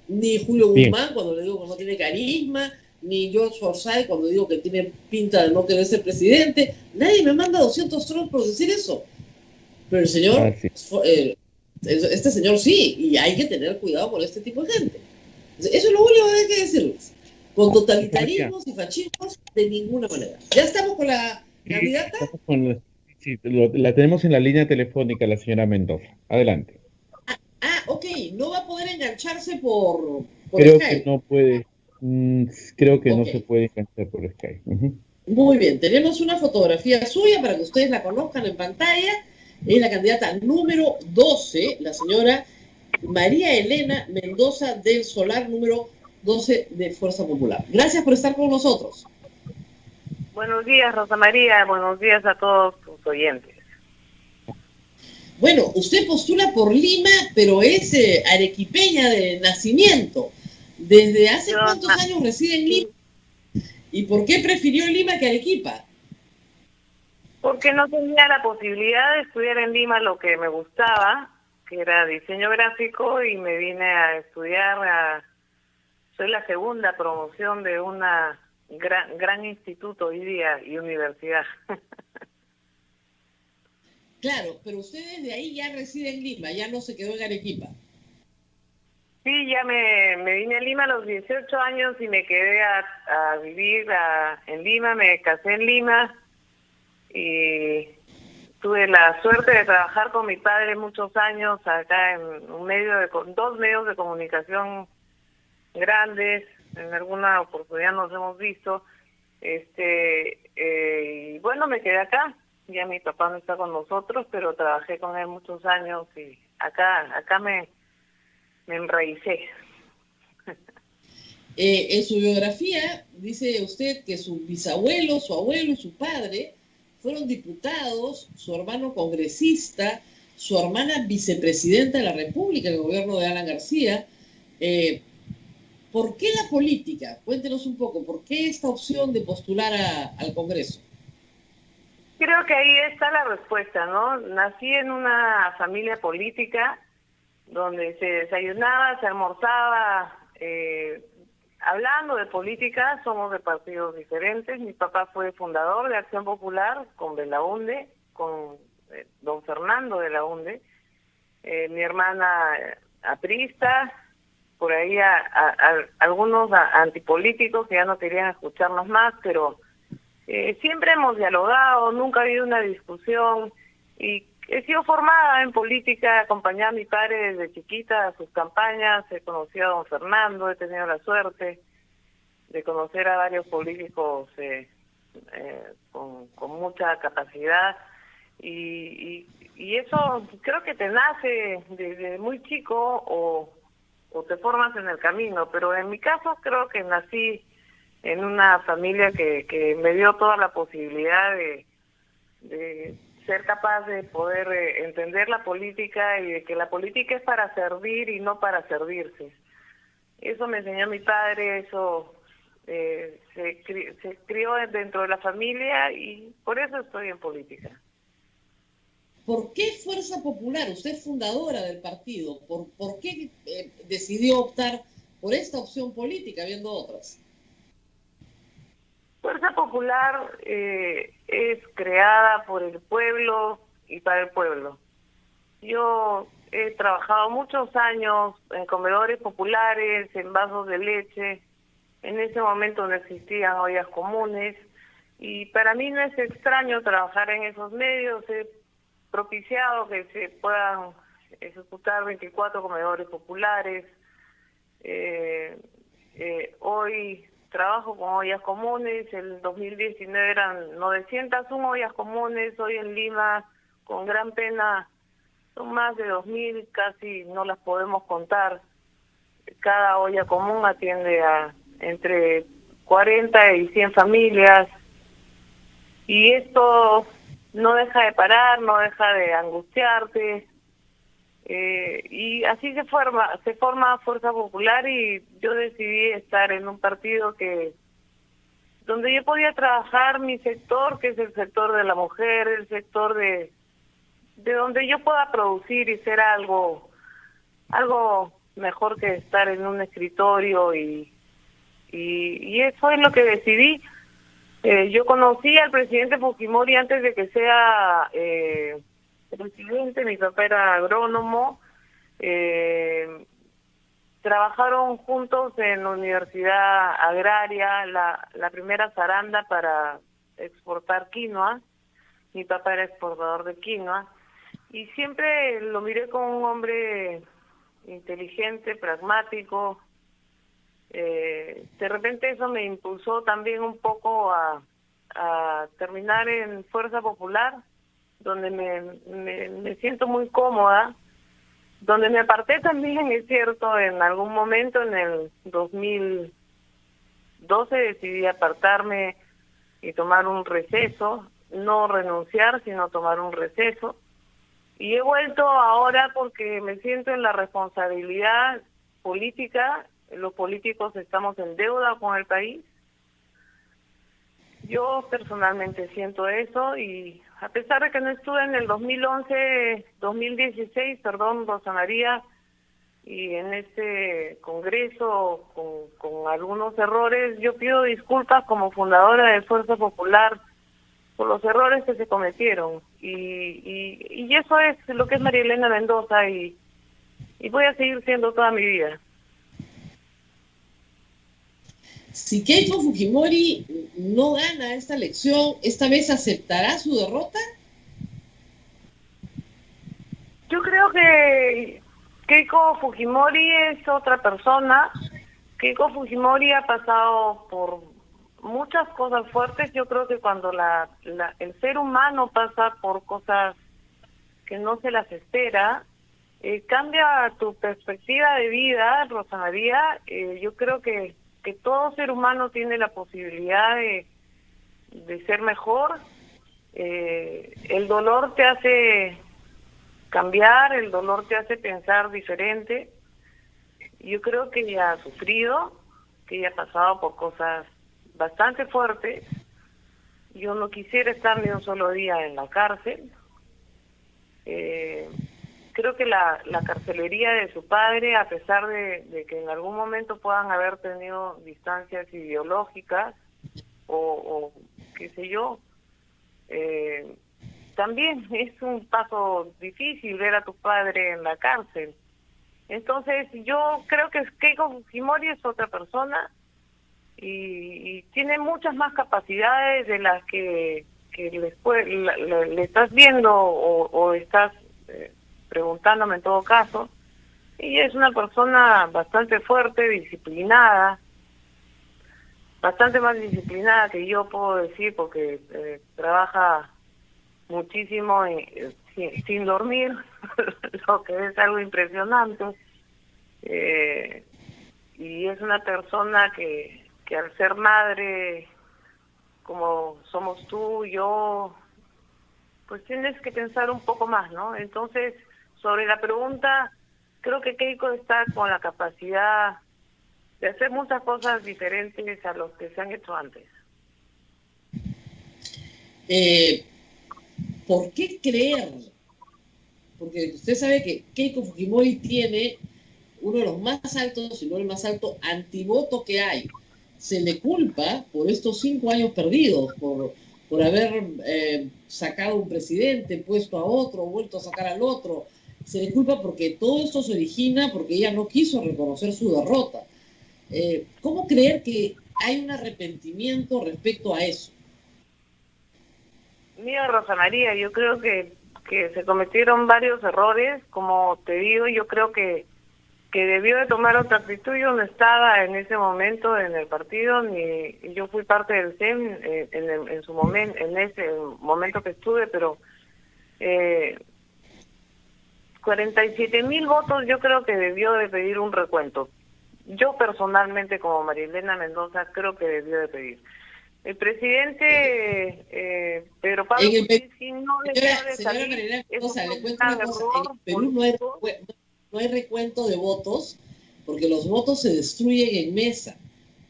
Ni Julio Bien, Guzmán cuando le digo que no tiene carisma, ni George Forsyth cuando digo que tiene pinta de no querer ser presidente. Nadie me manda 200 trolls por decir eso. Pero el señor, así. este señor sí, y hay que tener cuidado con este tipo de gente. Eso es lo único que hay que decirles. Con María, totalitarismos y fascismos, de ninguna manera. ¿Ya estamos con la sí, candidata? sí, la tenemos en la línea telefónica, la señora Mendoza. Adelante. Ah, ok, no va a poder engancharse por Creo que Skype. no puede, creo que no Ok, se puede enganchar por Skype. Ujú. muy bien. Tenemos una fotografía suya para que ustedes la conozcan en pantalla. Es la candidata número 12, la señora María Elena Mendoza del Solar, número 12 de Fuerza Popular. Gracias por estar con nosotros. Buenos días, Rosa María. Buenos días a todos tus oyentes. Bueno, usted postula por Lima, pero es arequipeña de nacimiento. ¿Desde hace Yo, cuántos años reside en Lima? ¿Y por qué prefirió Lima que Arequipa? porque no tenía la posibilidad de estudiar en Lima lo que me gustaba, que era diseño gráfico, y me vine a estudiar. Soy la segunda promoción de una gran instituto hoy día y universidad. Claro, pero usted desde ahí ya reside en Lima, ya no se quedó en Arequipa. Sí, ya me vine a Lima a los 18 años y me quedé a vivir en Lima, me casé en Lima y tuve la suerte de trabajar con mi padre muchos años acá en dos medios de comunicación grandes. En alguna oportunidad nos hemos visto. Y bueno, me quedé acá. Ya mi papá no está con nosotros, pero trabajé con él muchos años y acá me enraicé. En su biografía dice usted que su bisabuelo, su abuelo y su padre fueron diputados, su hermano congresista, su hermana vicepresidenta de la República en el gobierno de Alan García. ¿Por qué la política? Cuéntenos un poco, ¿por qué esta opción de postular al Congreso? Creo que ahí está la respuesta, ¿no? Nací en una familia política. donde se desayunaba, se almorzaba, hablando de política. Somos de partidos diferentes. Mi papá fue fundador de Acción Popular con Belaunde, con don Fernando de Belaunde. Mi hermana aprista, por ahí algunos antipolíticos que ya no querían escucharnos más, pero siempre hemos dialogado, nunca ha habido una discusión, y he sido formada en política, acompañé a mi padre desde chiquita a sus campañas, he conocido a don Fernando, he tenido la suerte de conocer a varios políticos con mucha capacidad, y eso creo que te nace desde muy chico o te formas en el camino, pero en mi caso creo que nací en una familia que me dio toda la posibilidad de ser capaz de poder entender la política, y de que la política es para servir y no para servirse. Eso me enseñó mi padre, eso se crió dentro de la familia, y por eso estoy en política. ¿Por qué Fuerza Popular? Usted es fundadora del partido. ¿Por qué decidió optar por esta opción política, viendo otras? Fuerza Popular es creada por el pueblo y para el pueblo. Yo he trabajado muchos años en comedores populares, en vasos de leche. En ese momento no existían ollas comunes, y para mí no es extraño trabajar en esos medios. He propiciado que se puedan ejecutar 24 comedores populares. Hoy trabajo con ollas comunes. El 2019 eran 901 ollas comunes. Hoy en Lima, con gran pena, son más de 2000, casi no las podemos contar. Cada olla común atiende a entre 40 y 100 familias, y esto no deja de parar, no deja de angustiarte, y así se forma Fuerza Popular. Y yo decidí estar en un partido donde yo podía trabajar mi sector, que es el sector de la mujer, el sector de donde yo pueda producir y ser algo mejor que estar en un escritorio, y eso es lo que decidí. Yo conocí al presidente Fujimori antes de que sea presidente. Mi papá era agrónomo. Trabajaron juntos en la Universidad Agraria, la primera zaranda para exportar quinoa. Mi papá era exportador de quinoa, y siempre lo miré como un hombre inteligente, pragmático. De repente eso me impulsó también un poco a terminar en Fuerza Popular, donde me siento muy cómoda, donde me aparté también, es cierto, en algún momento en el 2012 decidí apartarme y tomar un receso, no renunciar, sino tomar un receso. Y he vuelto ahora porque me siento en la responsabilidad política. Los políticos estamos en deuda con el país. Yo personalmente siento eso, y a pesar de que no estuve en el 2016, Rosa María, y en este congreso con algunos errores, yo pido disculpas como fundadora de Fuerza Popular por los errores que se cometieron, y eso es lo que es María Elena Mendoza, y voy a seguir siendo toda mi vida. Si Keiko Fujimori no gana esta elección, ¿esta vez aceptará su derrota? Yo creo que Keiko Fujimori es otra persona. Keiko Fujimori ha pasado por muchas cosas fuertes. Yo creo que cuando el ser humano pasa por cosas que no se las espera, cambia tu perspectiva de vida, Rosa María. Yo creo que todo ser humano tiene la posibilidad de ser mejor. El dolor te hace cambiar, el dolor te hace pensar diferente. Yo creo que ella ha sufrido, que ella ha pasado por cosas bastante fuertes. Yo no quisiera estar ni un solo día en la cárcel. creo que la carcelería de su padre, a pesar de que en algún momento puedan haber tenido distancias ideológicas o qué sé yo, también es un paso difícil ver a tu padre en la cárcel. Entonces yo creo que Keiko Fujimori es otra persona y tiene muchas más capacidades de las que le estás viendo o estás preguntándome en todo caso. Ella es una persona bastante fuerte, disciplinada, bastante más disciplinada que yo, puedo decir, porque trabaja muchísimo sin dormir, lo que es algo impresionante. Y es una persona que al ser madre, como somos tú, yo, pues tienes que pensar un poco más, ¿no? Entonces, sobre la pregunta, creo que Keiko está con la capacidad de hacer muchas cosas diferentes a los que se han hecho antes. ¿Por qué creer? Porque usted sabe que Keiko Fujimori tiene uno de los más altos, si no el más alto, antivoto que hay. Se le culpa por estos 5 años perdidos, por haber sacado un presidente, puesto a otro, vuelto a sacar al otro. Se le culpa porque todo esto se origina porque ella no quiso reconocer su derrota. ¿Cómo creer que hay un arrepentimiento respecto a eso? Mira, Rosa María, yo creo que se cometieron varios errores. Como te digo, yo creo que debió de tomar otra actitud. Yo no estaba en ese momento en el partido, ni yo fui parte del CEN en su momento, en ese momento que estuve, pero 47,000 votos yo creo que debió de pedir un recuento. Yo personalmente, como María Elena Mendoza, creo que debió de pedir. El presidente Pedro Pablo Kuczynski no debió de salir. María Mendoza, le cuento una cosa, en Perú no hay recuento de votos porque los votos se destruyen en mesa.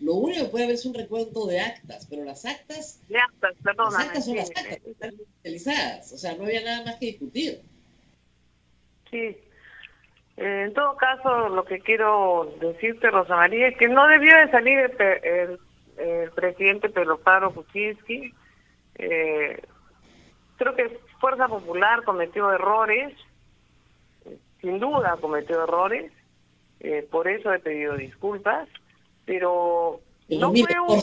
Lo único que puede haber es un recuento de actas, pero las actas son las actas, están digitalizadas, o sea, no había nada más que discutir. Sí. En todo caso, lo que quiero decirte, Rosa María, es que no debió de salir el presidente Pedro Pablo Kuczynski. Creo que Fuerza Popular cometió errores, sin duda cometió errores, por eso he pedido disculpas, pero no mire, fue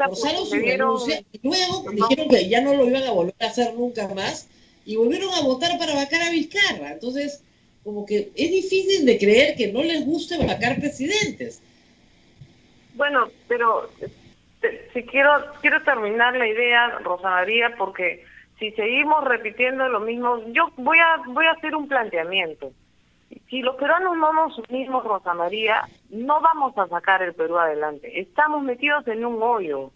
forzaron su renuncia y luego dijeron que ya no lo iban a volver a hacer nunca más y volvieron a votar para vacar a Vizcarra. Entonces, como que es difícil de creer que no les guste vacar presidentes. Bueno, pero si quiero terminar la idea, Rosa María, porque si seguimos repitiendo lo mismo, yo voy a hacer un planteamiento. Si los peruanos no nos unimos, Rosa María, no vamos a sacar el Perú adelante. Estamos metidos en un hoyo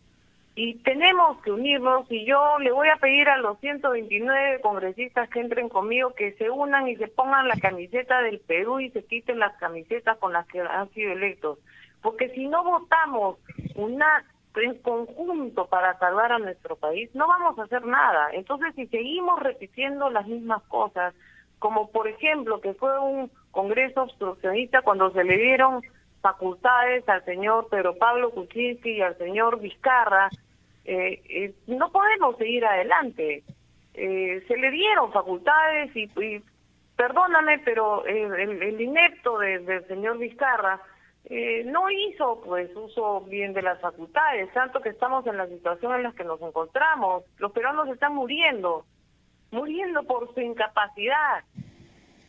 y tenemos que unirnos, y yo le voy a pedir a los 129 congresistas que entren conmigo que se unan y se pongan la camiseta del Perú y se quiten las camisetas con las que han sido electos. Porque si no votamos en conjunto para salvar a nuestro país, no vamos a hacer nada. Entonces, si seguimos repitiendo las mismas cosas, como por ejemplo que fue un congreso obstruccionista cuando se le dieron facultades al señor Pedro Pablo Kuczynski y al señor Vizcarra, no podemos seguir adelante. Se le dieron facultades y perdóname, pero el inepto del señor Vizcarra no hizo pues uso bien de las facultades, tanto que estamos en la situación en la que nos encontramos. Los peruanos están muriendo por su incapacidad.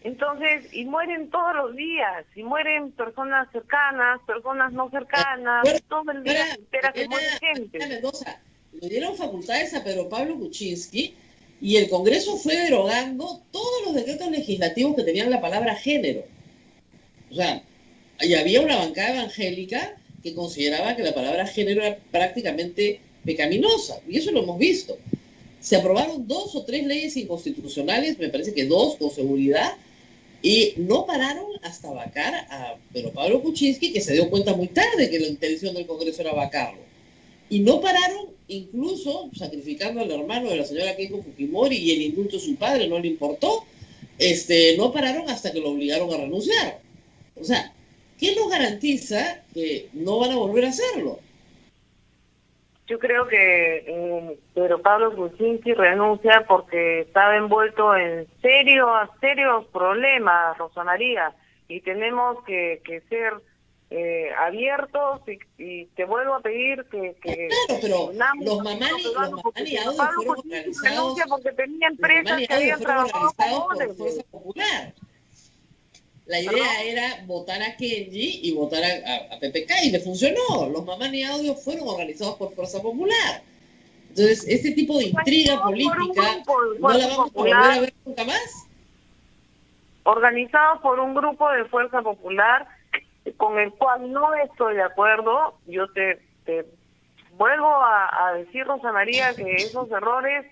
Entonces, y mueren todos los días, y mueren personas cercanas, personas no cercanas, todo el día se entera que muere gente. Mendoza, le dieron facultades a Pedro Pablo Kuczynski y el Congreso fue derogando todos los decretos legislativos que tenían la palabra género. O sea, y había una bancada evangélica que consideraba que la palabra género era prácticamente pecaminosa, y eso lo hemos visto. Se aprobaron 2 o 3 leyes inconstitucionales, me parece que 2 con seguridad, y no pararon hasta vacar a Pedro Pablo Kuczynski, que se dio cuenta muy tarde que la intención del Congreso era vacarlo. Y no pararon, incluso sacrificando al hermano de la señora Keiko Fujimori y el indulto de su padre, no le importó, no pararon hasta que lo obligaron a renunciar. O sea, ¿qué nos garantiza que no van a volver a hacerlo? Yo creo que Pedro Pablo Kuczynski renuncia porque estaba envuelto en serios problemas, Rosa María, y tenemos que ser abiertos y te vuelvo a pedir que claro, pero los Mamani Audio fueron organizados porque tenía empresas que habían trabajado por Fuerza Popular. La idea era votar a Kenji y votar a PPK y le funcionó. Los Mamani Audio fueron organizados por Fuerza Popular. Entonces, este tipo de intriga política no la vamos a volver a ver nunca más. Organizados por un grupo de Fuerza Popular con el cual no estoy de acuerdo. Yo te vuelvo a decir, Rosa María, que esos errores,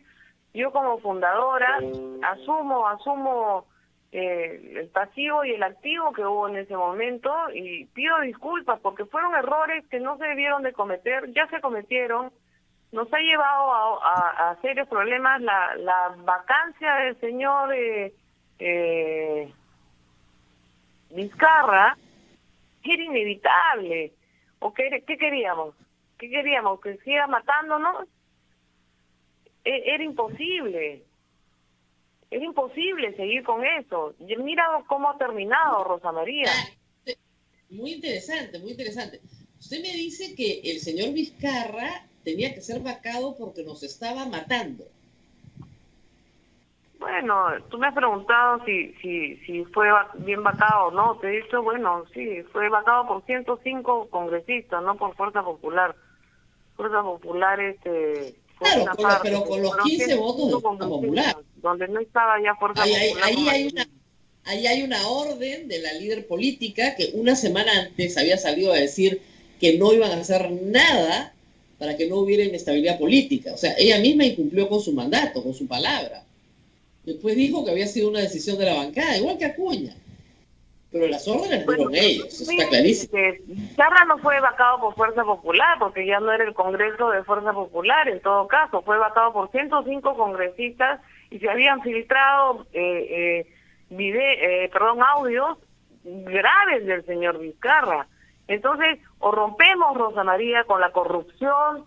yo como fundadora asumo el pasivo y el activo que hubo en ese momento y pido disculpas porque fueron errores que no se debieron de cometer, ya se cometieron, nos ha llevado a serios problemas la vacancia del señor Vizcarra. Era inevitable. ¿O qué queríamos? ¿Qué queríamos? ¿Que siga matándonos? Era imposible. Era imposible seguir con eso. Y mira cómo ha terminado, Rosa María. Muy interesante, muy interesante. Usted me dice que el señor Vizcarra tenía que ser vacado porque nos estaba matando. Bueno, tú me has preguntado si fue bien vacado o no. Te he dicho, bueno, sí, fue vacado por 105 congresistas, no por Fuerza Popular. Fuerza Popular, claro, pero con los 15 votos de Fuerza Popular. Donde no estaba ya Fuerza Popular. Ahí hay una orden de la líder política que una semana antes había salido a decir que no iban a hacer nada para que no hubiera inestabilidad política. O sea, ella misma incumplió con su mandato, con su palabra. Después dijo que había sido una decisión de la bancada, igual que Acuña. Pero las órdenes fueron ellos, está clarísimo. Vizcarra no fue vacado por Fuerza Popular, porque ya no era el Congreso de Fuerza Popular, en todo caso. Fue vacado por 105 congresistas y se habían filtrado audios graves del señor Vizcarra. Entonces, o rompemos, Rosa María, con la corrupción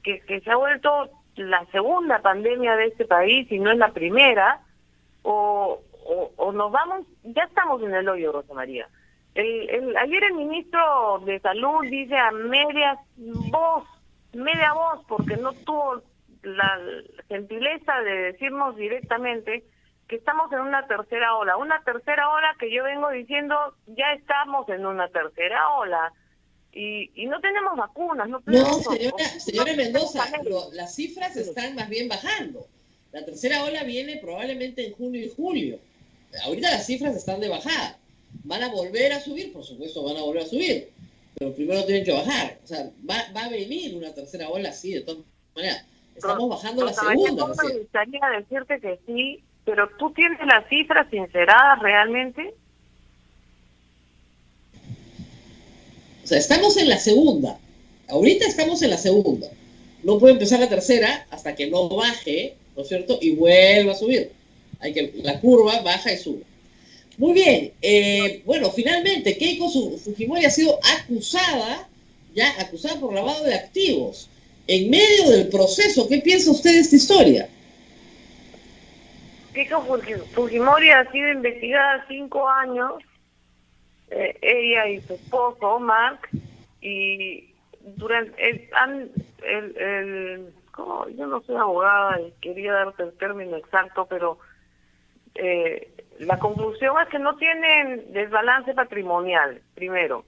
que se ha vuelto la segunda pandemia de este país y no es la primera, o nos vamos, ya estamos en el hoyo, Rosa María. Ayer el ministro de Salud dice a media voz, porque no tuvo la gentileza de decirnos directamente que estamos en una tercera ola que yo vengo diciendo, ya estamos en una tercera ola. Y no tenemos vacunas. No, señora Mendoza, las cifras están más bien bajando. La tercera ola viene probablemente en junio y julio. Ahorita las cifras están de bajada. ¿Van a volver a subir? Por supuesto van a volver a subir. Pero primero tienen que bajar. O sea, va a venir una tercera ola, sí, de todas maneras. Estamos bajando la segunda. Me gustaría decirte que sí, pero ¿tú tienes las cifras sinceradas realmente? O sea, estamos en la segunda. Ahorita estamos en la segunda. No puede empezar la tercera hasta que no baje, ¿no es cierto? Y vuelva a subir. La curva baja y sube. Muy bien. Bueno, finalmente, Keiko Fujimori ha sido acusada por lavado de activos. En medio del proceso, ¿qué piensa usted de esta historia? Keiko Fujimori ha sido investigada 5 años. Ella y su esposo, Mark, y durante yo no soy abogada y quería darte el término exacto, pero la conclusión es que no tienen desbalance patrimonial, primero.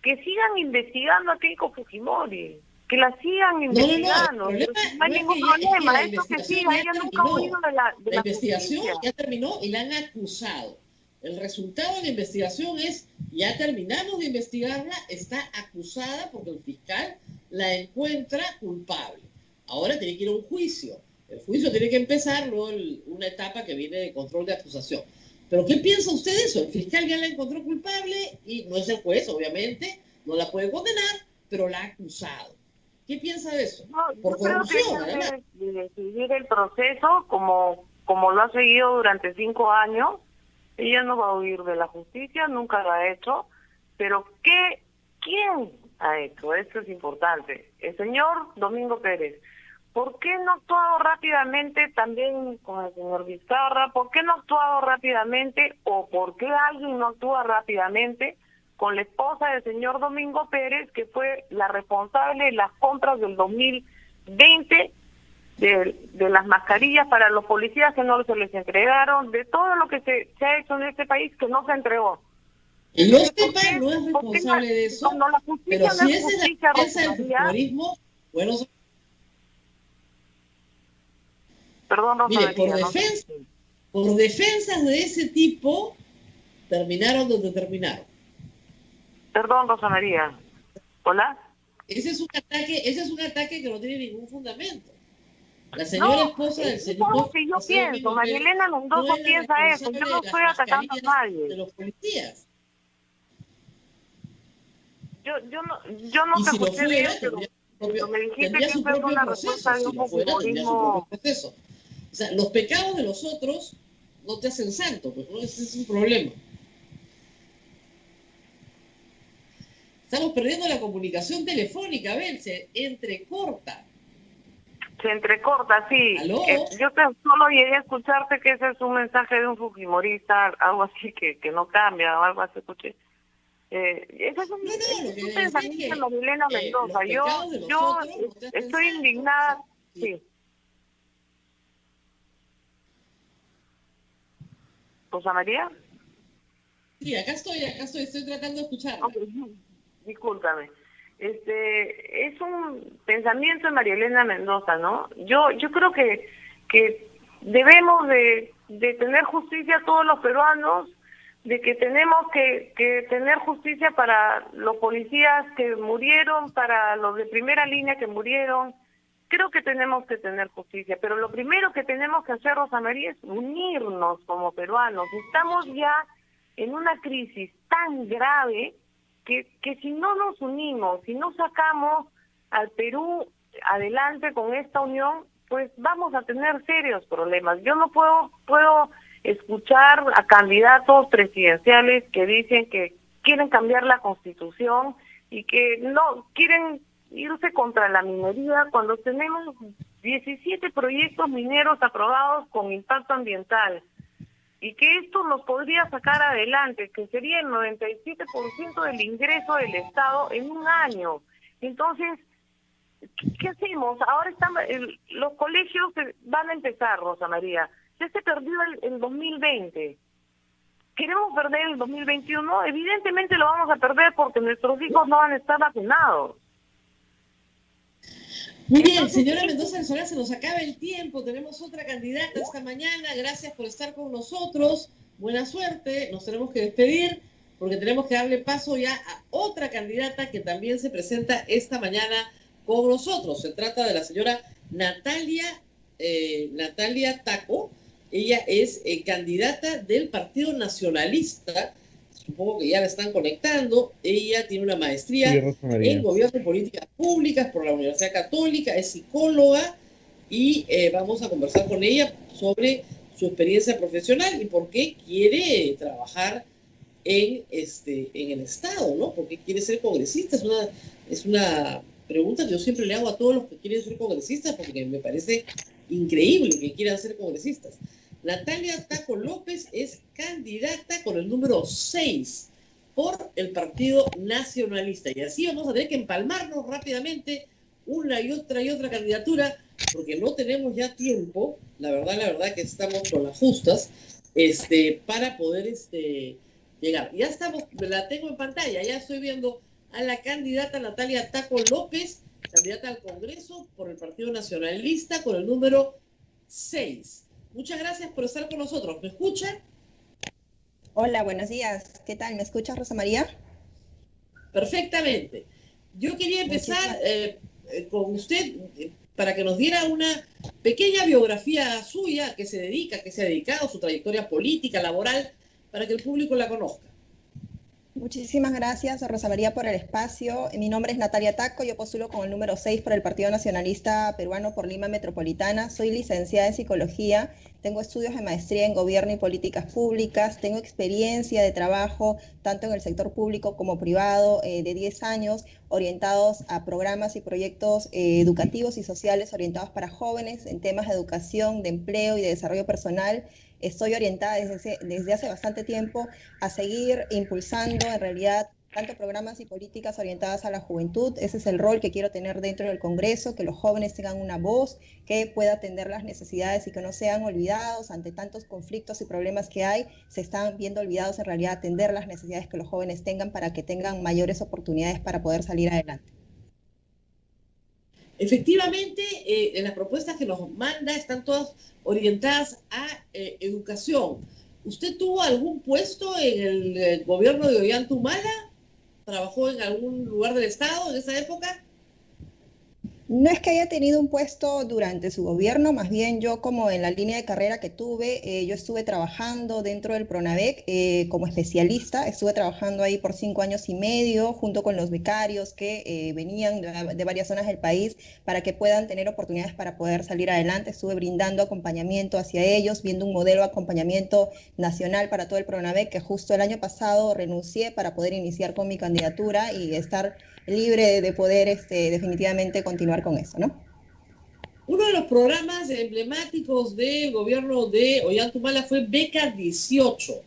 Que sigan investigando a Keiko Fujimori, que la sigan investigando. No hay ningún problema. Esto que sí, ella nunca ha oído de la investigación ya terminó y la han acusado. El resultado de la investigación es, ya terminamos de investigarla, está acusada porque el fiscal la encuentra culpable. Ahora tiene que ir a un juicio. El juicio tiene que empezar luego una etapa que viene de control de acusación. ¿Pero qué piensa usted de eso? El fiscal ya la encontró culpable y no es el juez, obviamente, no la puede condenar, pero la ha acusado. ¿Qué piensa de eso? No, Por yo creo que corrupción, ella además. debe seguir el proceso como lo ha seguido durante 5 años. Ella no va a huir de la justicia, nunca lo ha hecho, pero ¿quién ha hecho? Esto es importante. El señor Domingo Pérez. ¿Por qué no ha actuado rápidamente también con el señor Vizcarra? ¿Por qué no ha actuado rápidamente o por qué alguien no actúa rápidamente con la esposa del señor Domingo Pérez, que fue la responsable de las compras del 2020, de las mascarillas para los policías que no se les entregaron, de todo lo que se ha hecho en este país que no se entregó? No sepa, no es responsable de eso, cuando la justicia pero no si es esa es la justicia, defensa del Rosalía, fujimorismo, bueno, perdón, mire, Rosalía, ¿no? por defensas de ese tipo, terminaron donde terminaron. Perdón, Rosa María. ¿Hola? Ese es un ataque que no tiene ningún fundamento. La señora esposa del señor... No, que yo José pienso, Domingo María Pérez Elena Mendoza no es la piensa eso, yo responsable no de estoy las atacando a mascarillas nadie. de los policías. Yo no Y te si lo escuché bien, fuera, pero me dijiste tendría que su esa es propio una proceso. respuesta de Si un lo fuera, tendría su propio populismo. proceso. O sea, los pecados de los otros no te hacen santo, pues, ¿no? Ese es un problema. Estamos perdiendo la comunicación telefónica, a ver, se entrecorta. Se entrecorta, sí. ¿Aló? Yo solo llegué a escucharte que ese es un mensaje de un fujimorista, algo así que no cambia, o algo así escuché. Ese es un, lo es que un decía es pensamiento de que Marilena Mendoza. los pecados de los Yo otros no te hacen estoy santo. indignada. Sí. Sí. ¿Rosa María? Sí, acá estoy tratando de escucharla. Ok, discúlpame. Es un pensamiento de María Elena Mendoza, ¿no? Yo creo que debemos de tener justicia todos los peruanos, de que tenemos que tener justicia para los policías que murieron, para los de primera línea que murieron. Creo que tenemos que tener justicia, pero lo primero que tenemos que hacer, Rosa María, es unirnos como peruanos. Estamos ya en una crisis tan grave que si no nos unimos, si no sacamos al Perú adelante con esta unión, pues vamos a tener serios problemas. Yo no puedo escuchar a candidatos presidenciales que dicen que quieren cambiar la Constitución y que no quieren irse contra la minería cuando tenemos 17 proyectos mineros aprobados con impacto ambiental, y que esto nos podría sacar adelante, que sería el 97% del ingreso del Estado en un año. Entonces, ¿qué hacemos? Ahora los colegios van a empezar, Rosa María. Ya se perdió el 2020. ¿Queremos perder el 2021? Evidentemente lo vamos a perder porque nuestros hijos no van a estar vacunados. Muy bien, señora Mendoza Solá, se nos acaba el tiempo. Tenemos otra candidata esta mañana. Gracias por estar con nosotros. Buena suerte. Nos tenemos que despedir porque tenemos que darle paso ya a otra candidata que también se presenta esta mañana con nosotros. Se trata de la señora Natalia Taco. Ella es candidata del Partido Nacionalista. Supongo que ya la están conectando. Ella tiene una maestría en Gobierno y Políticas Públicas por la Universidad Católica, es psicóloga y vamos a conversar con ella sobre su experiencia profesional y por qué quiere trabajar en el Estado, ¿no? ¿Por qué quiere ser congresista? Es una pregunta que yo siempre le hago a todos los que quieren ser congresistas porque me parece increíble que quieran ser congresistas. Natalia Taco López es candidata con el número 6 por el Partido Nacionalista. Y así vamos a tener que empalmarnos rápidamente una y otra candidatura, porque no tenemos ya tiempo, la verdad que estamos con las justas, para poder llegar. Ya estamos, la tengo en pantalla, ya estoy viendo a la candidata Natalia Taco López, candidata al Congreso por el Partido Nacionalista con el número 6. Muchas gracias por estar con nosotros. ¿Me escuchan? Hola, buenos días. ¿Qué tal? ¿Me escuchas, Rosa María? Perfectamente. Yo quería empezar con usted para que nos diera una pequeña biografía suya, que se ha dedicado, su trayectoria política, laboral, para que el público la conozca. Muchísimas gracias, Rosa María, por el espacio. Mi nombre es Natalia Taco, yo postulo con el número 6 por el Partido Nacionalista Peruano por Lima Metropolitana. Soy licenciada en Psicología, tengo estudios de maestría en Gobierno y Políticas Públicas, tengo experiencia de trabajo tanto en el sector público como privado de 10 años, orientados a programas y proyectos educativos y sociales orientados para jóvenes en temas de educación, de empleo y de desarrollo personal. Estoy orientada desde hace bastante tiempo a seguir impulsando en realidad tanto programas y políticas orientadas a la juventud. Ese es el rol que quiero tener dentro del Congreso, que los jóvenes tengan una voz, que pueda atender las necesidades y que no sean olvidados ante tantos conflictos y problemas que hay. Se están viendo olvidados en realidad atender las necesidades que los jóvenes tengan para que tengan mayores oportunidades para poder salir adelante. Efectivamente, en las propuestas que nos manda están todas orientadas a educación. ¿Usted tuvo algún puesto en el gobierno de Ollanta Humala? ¿Trabajó en algún lugar del Estado en esa época? No es que haya tenido un puesto durante su gobierno, más bien yo como en la línea de carrera que tuve, yo estuve trabajando dentro del PRONAVEC como especialista, estuve trabajando ahí por 5 años y medio junto con los becarios que venían de varias zonas del país para que puedan tener oportunidades para poder salir adelante. Estuve brindando acompañamiento hacia ellos, viendo un modelo de acompañamiento nacional para todo el PRONAVEC, que justo el año pasado renuncié para poder iniciar con mi candidatura y estar libre de poder definitivamente continuar con eso, ¿no? Uno de los programas emblemáticos del gobierno de Ollanta Humala fue Beca 18.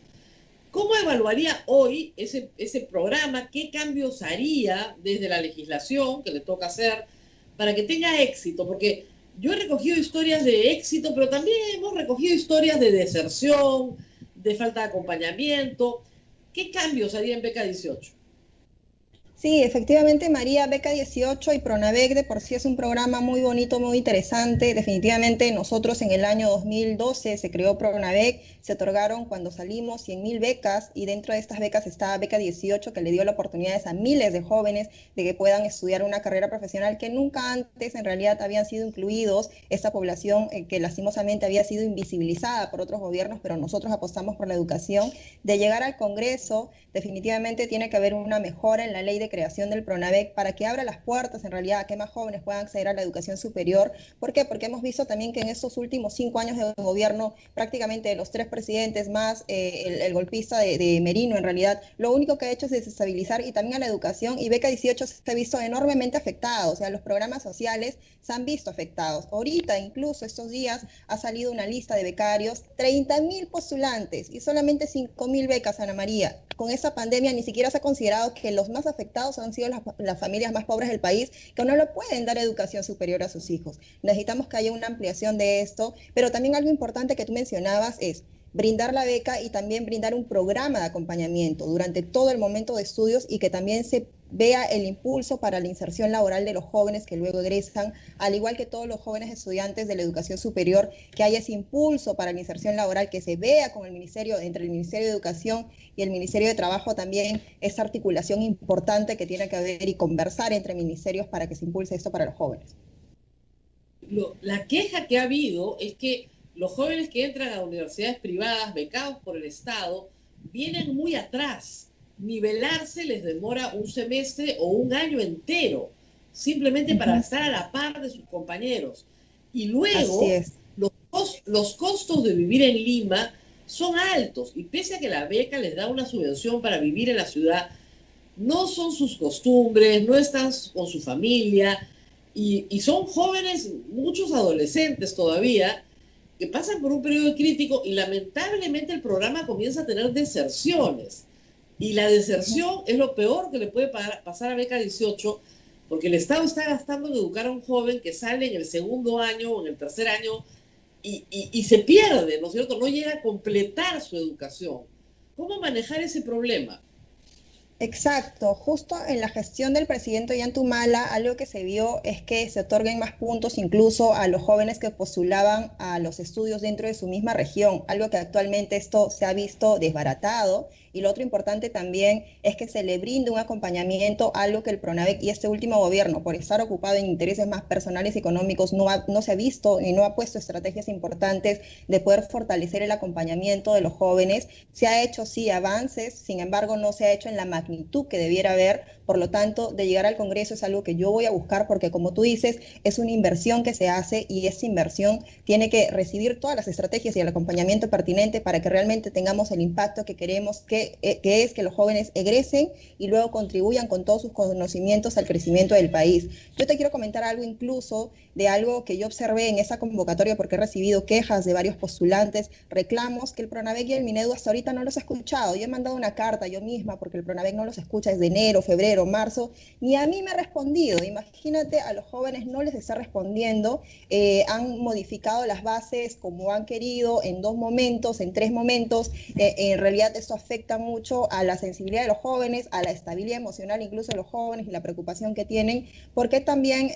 ¿Cómo evaluaría hoy ese programa? ¿Qué cambios haría desde la legislación que le toca hacer para que tenga éxito? Porque yo he recogido historias de éxito, pero también hemos recogido historias de deserción, de falta de acompañamiento. ¿Qué cambios haría en Beca 18? Sí, efectivamente, María, Beca 18 y PRONAVEC de por sí es un programa muy bonito, muy interesante. Definitivamente nosotros en el año 2012 se creó PRONAVEC, se otorgaron cuando salimos 100.000 becas y dentro de estas becas está Beca 18 que le dio la oportunidad a miles de jóvenes de que puedan estudiar una carrera profesional que nunca antes en realidad habían sido incluidos. Esta población que lastimosamente había sido invisibilizada por otros gobiernos, pero nosotros apostamos por la educación. De llegar al Congreso, definitivamente tiene que haber una mejora en la ley de creación del PRONAVEC para que abra las puertas en realidad a que más jóvenes puedan acceder a la educación superior. ¿Por qué? Porque hemos visto también que en estos últimos 5 años de gobierno, prácticamente de los 3 presidentes más el golpista de Merino, en realidad, lo único que ha hecho es desestabilizar y también a la educación, y Beca 18 se ha visto enormemente afectado, o sea, los programas sociales se han visto afectados. Ahorita, incluso estos días, ha salido una lista de becarios, 30.000 postulantes y solamente 5.000 becas, Ana María. Con esta pandemia ni siquiera se ha considerado que los más afectados han sido las familias más pobres del país, que no le pueden dar educación superior a sus hijos. Necesitamos que haya una ampliación de esto, pero también algo importante que tú mencionabas es brindar la beca y también brindar un programa de acompañamiento durante todo el momento de estudios y que también se vea el impulso para la inserción laboral de los jóvenes que luego egresan, al igual que todos los jóvenes estudiantes de la educación superior, que haya ese impulso para la inserción laboral, que se vea con el ministerio, entre el Ministerio de Educación y el Ministerio de Trabajo también, esa articulación importante que tiene que haber y conversar entre ministerios para que se impulse esto para los jóvenes. La queja que ha habido es que los jóvenes que entran a universidades privadas becados por el Estado vienen muy atrás. Nivelarse les demora un semestre o un año entero, simplemente para estar a la par de sus compañeros. Y luego, los costos de vivir en Lima son altos, y pese a que la beca les da una subvención para vivir en la ciudad, no son sus costumbres, no están con su familia, y son jóvenes, muchos adolescentes todavía, que pasan por un periodo crítico, y lamentablemente el programa comienza a tener deserciones. Y la deserción es lo peor que le puede pasar a Beca 18, porque el Estado está gastando en educar a un joven que sale en el segundo año o en el tercer año y se pierde, ¿no es cierto? No llega a completar su educación. ¿Cómo manejar ese problema? Exacto, justo en la gestión del presidente Ollantumala, algo que se vio es que se otorguen más puntos incluso a los jóvenes que postulaban a los estudios dentro de su misma región, algo que actualmente esto se ha visto desbaratado. Y lo otro importante también es que se le brinde un acompañamiento, algo que el PRONAVEC y este último gobierno, por estar ocupado en intereses más personales y económicos, no se ha visto y no ha puesto estrategias importantes de poder fortalecer el acompañamiento de los jóvenes. Se ha hecho, sí, avances, sin embargo, no se ha hecho en la magnitud que debiera haber. Por lo tanto, de llegar al Congreso es algo que yo voy a buscar porque, como tú dices, es una inversión que se hace y esa inversión tiene que recibir todas las estrategias y el acompañamiento pertinente para que realmente tengamos el impacto que queremos, que es que los jóvenes egresen y luego contribuyan con todos sus conocimientos al crecimiento del país. Yo te quiero comentar algo incluso de algo que yo observé en esa convocatoria porque he recibido quejas de varios postulantes, reclamos que el PRONAVEC y el Minedu hasta ahorita no los he escuchado. Yo he mandado una carta yo misma porque el PRONAVEC no los escucha desde enero, febrero, marzo, ni a mí me ha respondido. Imagínate, a los jóvenes no les está respondiendo, han modificado las bases como han querido en 2 momentos, en 3 momentos. En realidad esto afecta mucho a la sensibilidad de los jóvenes, a la estabilidad emocional incluso de los jóvenes y la preocupación que tienen. ¿Por qué también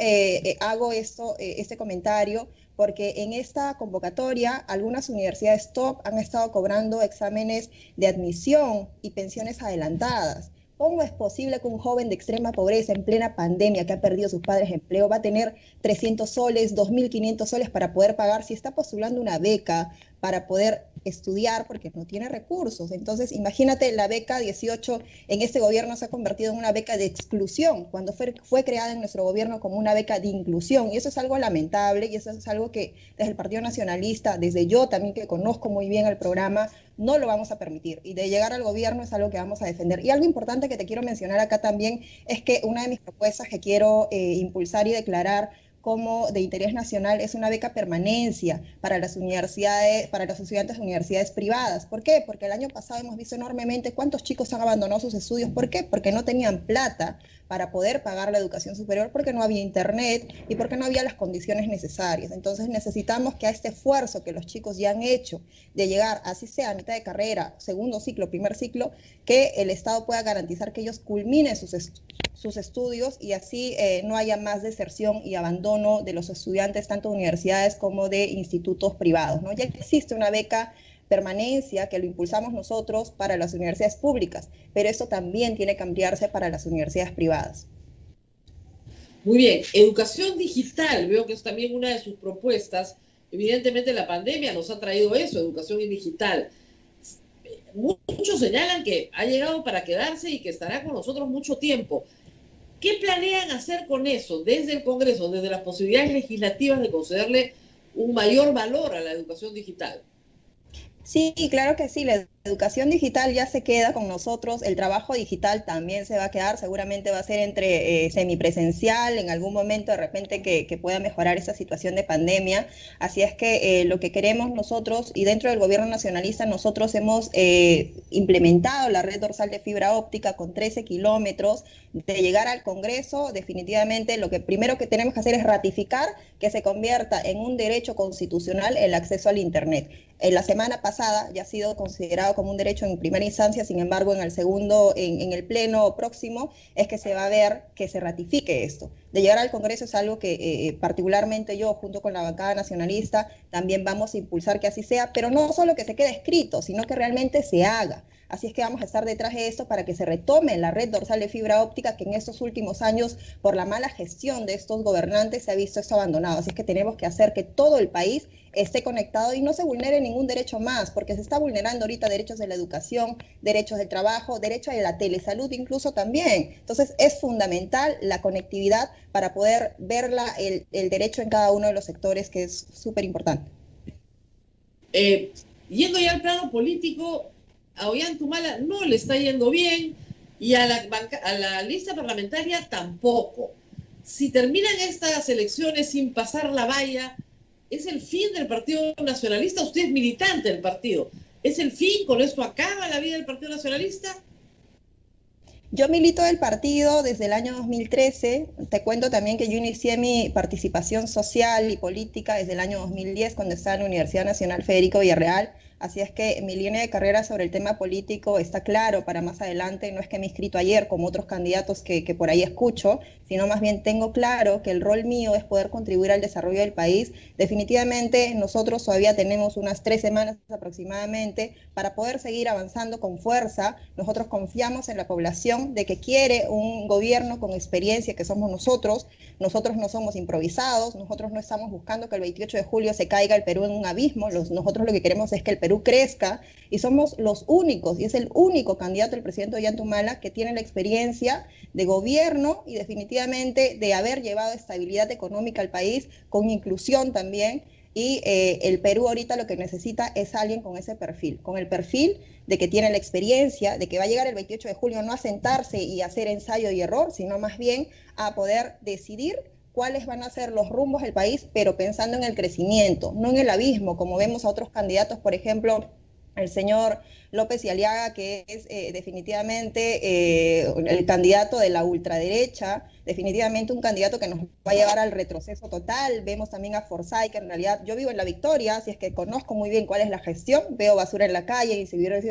hago este comentario? Porque en esta convocatoria algunas universidades top han estado cobrando exámenes de admisión y pensiones adelantadas. ¿Cómo es posible que un joven de extrema pobreza en plena pandemia que ha perdido a sus padres de empleo va a tener 300 soles, 2.500 soles para poder pagar si está postulando una beca para poder estudiar porque no tiene recursos? Entonces, imagínate, la beca 18 en este gobierno se ha convertido en una beca de exclusión, cuando fue creada en nuestro gobierno como una beca de inclusión. Y eso es algo lamentable y eso es algo que desde el Partido Nacionalista, desde yo también que conozco muy bien el programa, no lo vamos a permitir. Y de llegar al gobierno es algo que vamos a defender. Y algo importante que te quiero mencionar acá también es que una de mis propuestas que quiero impulsar y declarar como de interés nacional es una beca permanencia para las universidades, para los estudiantes de universidades privadas. ¿Por qué? Porque el año pasado hemos visto enormemente cuántos chicos han abandonado sus estudios. ¿Por qué? Porque no tenían plata para poder pagar la educación superior, porque no había internet y porque no había las condiciones necesarias. Entonces necesitamos que a este esfuerzo que los chicos ya han hecho de llegar, así sea a mitad de carrera, segundo ciclo, primer ciclo, que el Estado pueda garantizar que ellos culminen sus estudios y así no haya más deserción y abandono de los estudiantes tanto de universidades como de institutos privados, ¿no? Ya existe una beca permanencia que lo impulsamos nosotros para las universidades públicas, pero eso también tiene que ampliarse para las universidades privadas. Muy bien, educación digital, veo que es también una de sus propuestas. Evidentemente la pandemia nos ha traído eso, educación digital. Muchos señalan que ha llegado para quedarse y que estará con nosotros mucho tiempo. ¿Qué planean hacer con eso desde el Congreso, desde las posibilidades legislativas de concederle un mayor valor a la educación digital? Sí, claro que sí, la educación digital ya se queda con nosotros, el trabajo digital también se va a quedar, seguramente va a ser entre semipresencial, en algún momento de repente que pueda mejorar esta situación de pandemia. Así es que lo que queremos nosotros, y dentro del gobierno nacionalista nosotros hemos implementado la red dorsal de fibra óptica con 13 kilómetros. De llegar al Congreso, definitivamente lo que primero que tenemos que hacer es ratificar que se convierta en un derecho constitucional el acceso al Internet. La semana pasada ya ha sido considerado como un derecho en primera instancia, sin embargo en el segundo, en el pleno próximo, es que se va a ver que se ratifique esto. De llegar al Congreso es algo que particularmente yo, junto con la bancada nacionalista, también vamos a impulsar que así sea, pero no solo que se quede escrito, sino que realmente se haga. Así es que vamos a estar detrás de esto para que se retome la red dorsal de fibra óptica que en estos últimos años, por la mala gestión de estos gobernantes, se ha visto esto abandonado. Así es que tenemos que hacer que todo el país esté conectado y no se vulnere ningún derecho más, porque se está vulnerando ahorita derechos de la educación, derechos del trabajo, derecho a la telesalud incluso también. Entonces es fundamental la conectividad para poder ver el derecho en cada uno de los sectores, que es súper importante. Yendo ya al plano político, a Ollantumala no le está yendo bien y a la lista parlamentaria tampoco. Si terminan estas elecciones sin pasar la valla, ¿es el fin del Partido Nacionalista? Usted es militante del partido. ¿Es el fin? ¿Con esto acaba la vida del Partido Nacionalista? Yo milito del partido desde el año 2013. Te cuento también que yo inicié mi participación social y política desde el año 2010 cuando estaba en la Universidad Nacional Federico Villarreal. Así es que mi línea de carrera sobre el tema político está claro para más adelante. No es que me he inscrito ayer como otros candidatos que por ahí escucho, sino más bien tengo claro que el rol mío es poder contribuir al desarrollo del país. Definitivamente nosotros todavía tenemos unas 3 semanas aproximadamente para poder seguir avanzando con fuerza. Nosotros confiamos en la población de que quiere un gobierno con experiencia, que somos nosotros. Nosotros no somos improvisados, nosotros no estamos buscando que el 28 de julio se caiga el Perú en un abismo. Nosotros lo que queremos es que el Perú crezca y somos los únicos, y es el único candidato, el presidente Ollanta que tiene la experiencia de gobierno y definitivamente de haber llevado estabilidad económica al país, con inclusión también. Y el Perú ahorita lo que necesita es alguien con ese perfil, con el perfil de que tiene la experiencia, de que va a llegar el 28 de julio no a sentarse y hacer ensayo y error, sino más bien a poder decidir cuáles van a ser los rumbos del país, pero pensando en el crecimiento, no en el abismo, como vemos a otros candidatos, por ejemplo, el señor López y Aliaga, que es definitivamente el candidato de la ultraderecha, definitivamente un candidato que nos va a llevar al retroceso total. Vemos también a Forsyth, que en realidad yo vivo en La Victoria, así es que conozco muy bien cuál es la gestión, veo basura en la calle,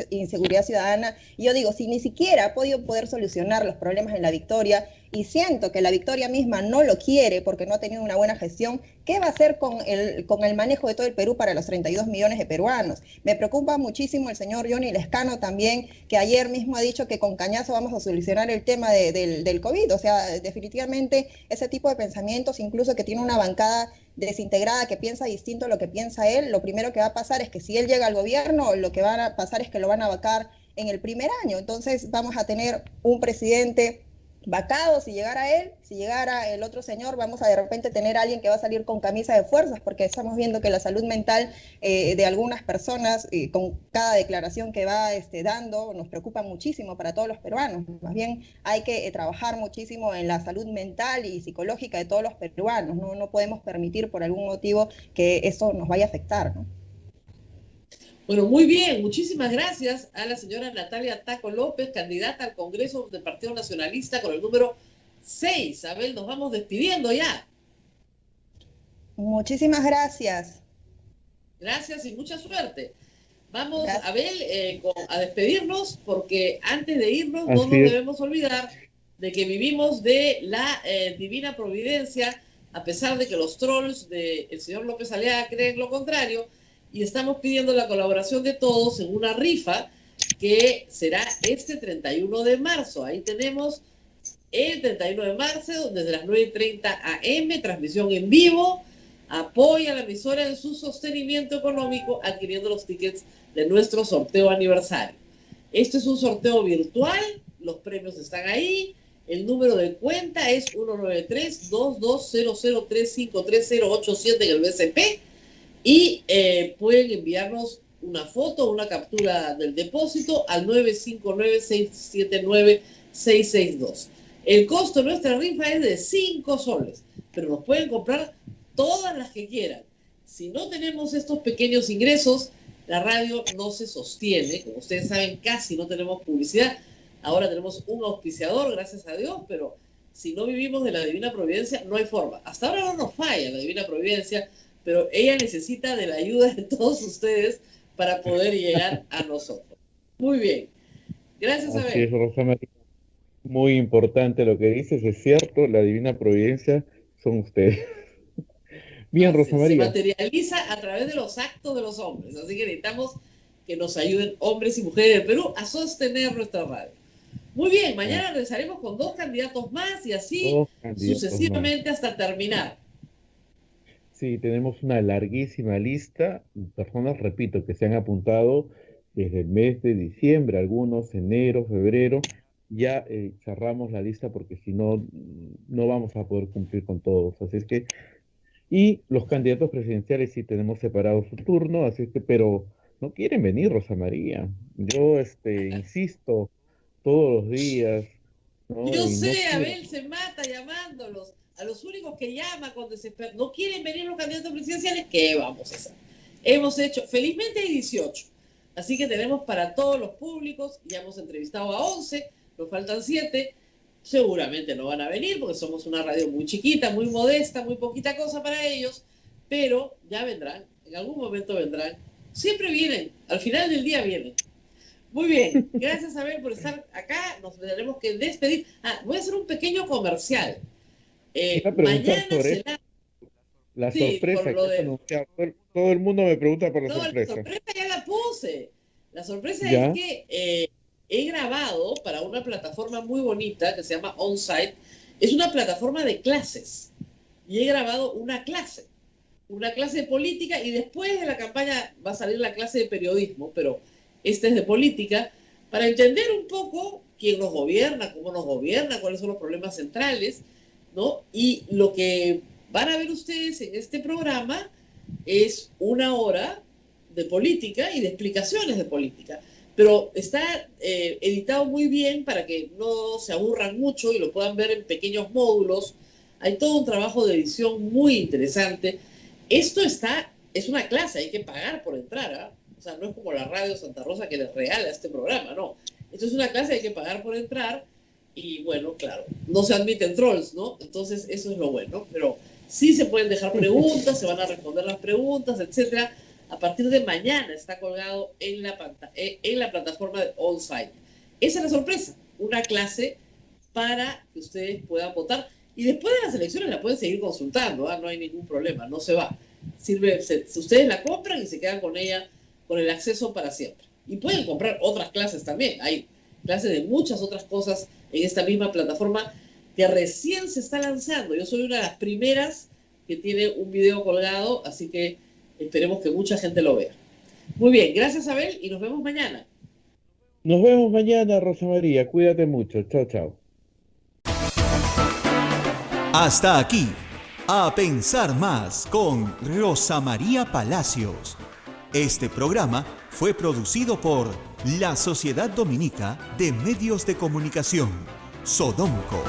inseguridad ciudadana, y yo digo, si ni siquiera ha podido poder solucionar los problemas en La Victoria, y siento que La Victoria misma no lo quiere porque no ha tenido una buena gestión, ¿qué va a hacer con el manejo de todo el Perú para los 32 millones de peruanos? Me preocupa muchísimo el señor Johnny Lescano también, que ayer mismo ha dicho que con cañazo vamos a solucionar el tema del COVID. O sea, definitivamente ese tipo de pensamientos, incluso que tiene una bancada desintegrada que piensa distinto a lo que piensa él, lo primero que va a pasar es que si él llega al gobierno, lo que va a pasar es que lo van a vacar en el primer año. Entonces vamos a tener un presidente vacado si llegara él. Si llegara el otro señor, vamos a de repente tener a alguien que va a salir con camisa de fuerzas, porque estamos viendo que la salud mental de algunas personas, con cada declaración que va dando, nos preocupa muchísimo para todos los peruanos. Más bien hay que trabajar muchísimo en la salud mental y psicológica de todos los peruanos. No podemos permitir por algún motivo que eso nos vaya a afectar, ¿no? Bueno, muy bien, muchísimas gracias a la señora Natalia Taco López, candidata al Congreso del Partido Nacionalista con el número 6. Abel, nos vamos despidiendo ya. Muchísimas gracias. Gracias y mucha suerte. Vamos, Abel, a despedirnos, porque antes de irnos no nos debemos olvidar de que vivimos de la divina providencia, a pesar de que los trolls del señor López Aliaga creen lo contrario, y estamos pidiendo la colaboración de todos en una rifa que será este 31 de marzo. Ahí tenemos el 31 de marzo, desde las 9:30 a.m., transmisión en vivo. Apoya a la emisora en su sostenimiento económico adquiriendo los tickets de nuestro sorteo aniversario. Este es un sorteo virtual, los premios están ahí. El número de cuenta es 193-2200353087 en el BCP. Y pueden enviarnos una foto, una captura del depósito al 959-679-662. El costo de nuestra rifa es de 5 soles, pero nos pueden comprar todas las que quieran. Si no tenemos estos pequeños ingresos, la radio no se sostiene. Como ustedes saben, casi no tenemos publicidad. Ahora tenemos un auspiciador, gracias a Dios, pero si no vivimos de la Divina Providencia, no hay forma. Hasta ahora no nos falla la Divina Providencia, pero ella necesita de la ayuda de todos ustedes para poder llegar a nosotros. Muy bien. Gracias, Abel. Así es, Rosa María. Muy importante lo que dices, es cierto, la Divina Providencia son ustedes. Bien, Rosa María. Se materializa a través de los actos de los hombres, así que necesitamos que nos ayuden hombres y mujeres del Perú a sostener nuestra radio. Muy bien, mañana regresaremos con 2 candidatos más y así sucesivamente hasta terminar. Sí, tenemos una larguísima lista de personas, repito, que se han apuntado desde el mes de diciembre, algunos enero, febrero. Ya cerramos la lista porque si no, no vamos a poder cumplir con todos. Así es que, y los candidatos presidenciales sí tenemos separado su turno, así es que, pero no quieren venir, Rosa María. Yo insisto todos los días, ¿no? Yo sé, no Abel se mata llamándolos. A los únicos que llama cuando no quieren venir los candidatos presidenciales, ¿qué vamos a hacer? Hemos hecho, felizmente hay 18, así que tenemos para todos los públicos, ya hemos entrevistado a 11, nos faltan 7. Seguramente no van a venir porque somos una radio muy chiquita, muy modesta, muy poquita cosa para ellos, pero ya vendrán, en algún momento vendrán. Siempre vienen, al final del día vienen. Muy bien, gracias Abel por estar acá, nos tendremos que despedir. Voy a hacer un pequeño comercial. Mañana será... La sorpresa que has anunciado. Todo el mundo me pregunta por la sorpresa. La sorpresa ya la puse. La sorpresa es que he grabado para una plataforma muy bonita que se llama OnSite. Es una plataforma de clases. Y he grabado una clase de política, y después de la campaña va a salir la clase de periodismo, pero esta es de política, para entender un poco quién nos gobierna, cómo nos gobierna, cuáles son los problemas centrales, ¿no? Y lo que van a ver ustedes en este programa es 1 hora de política y de explicaciones de política. Pero está editado muy bien para que no se aburran mucho y lo puedan ver en pequeños módulos. Hay todo un trabajo de edición muy interesante. Esto es una clase, hay que pagar por entrar, ¿ah? O sea, no es como la radio Santa Rosa que les regala este programa, no. Esto es una clase, hay que pagar por entrar y bueno, claro, no se admiten trolls, ¿no? Entonces eso es lo bueno, pero sí se pueden dejar preguntas, se van a responder las preguntas, etcétera. A partir de mañana está colgado en la plataforma de OnSite. Esa es la sorpresa, una clase para que ustedes puedan votar. Y después de las elecciones la pueden seguir consultando, no hay ningún problema, no se va. Sirve, ustedes la compran y se quedan con ella, con el acceso para siempre. Y pueden comprar otras clases también. Hay clases de muchas otras cosas en esta misma plataforma que recién se está lanzando. Yo soy una de las primeras que tiene un video colgado, así que esperemos que mucha gente lo vea. Muy bien, gracias Abel y nos vemos mañana. Nos vemos mañana, Rosa María. Cuídate mucho. Chao, chao. Hasta aquí, A Pensar Más con Rosa María Palacios. Este programa fue producido por la Sociedad Dominica de Medios de Comunicación, Sodomco.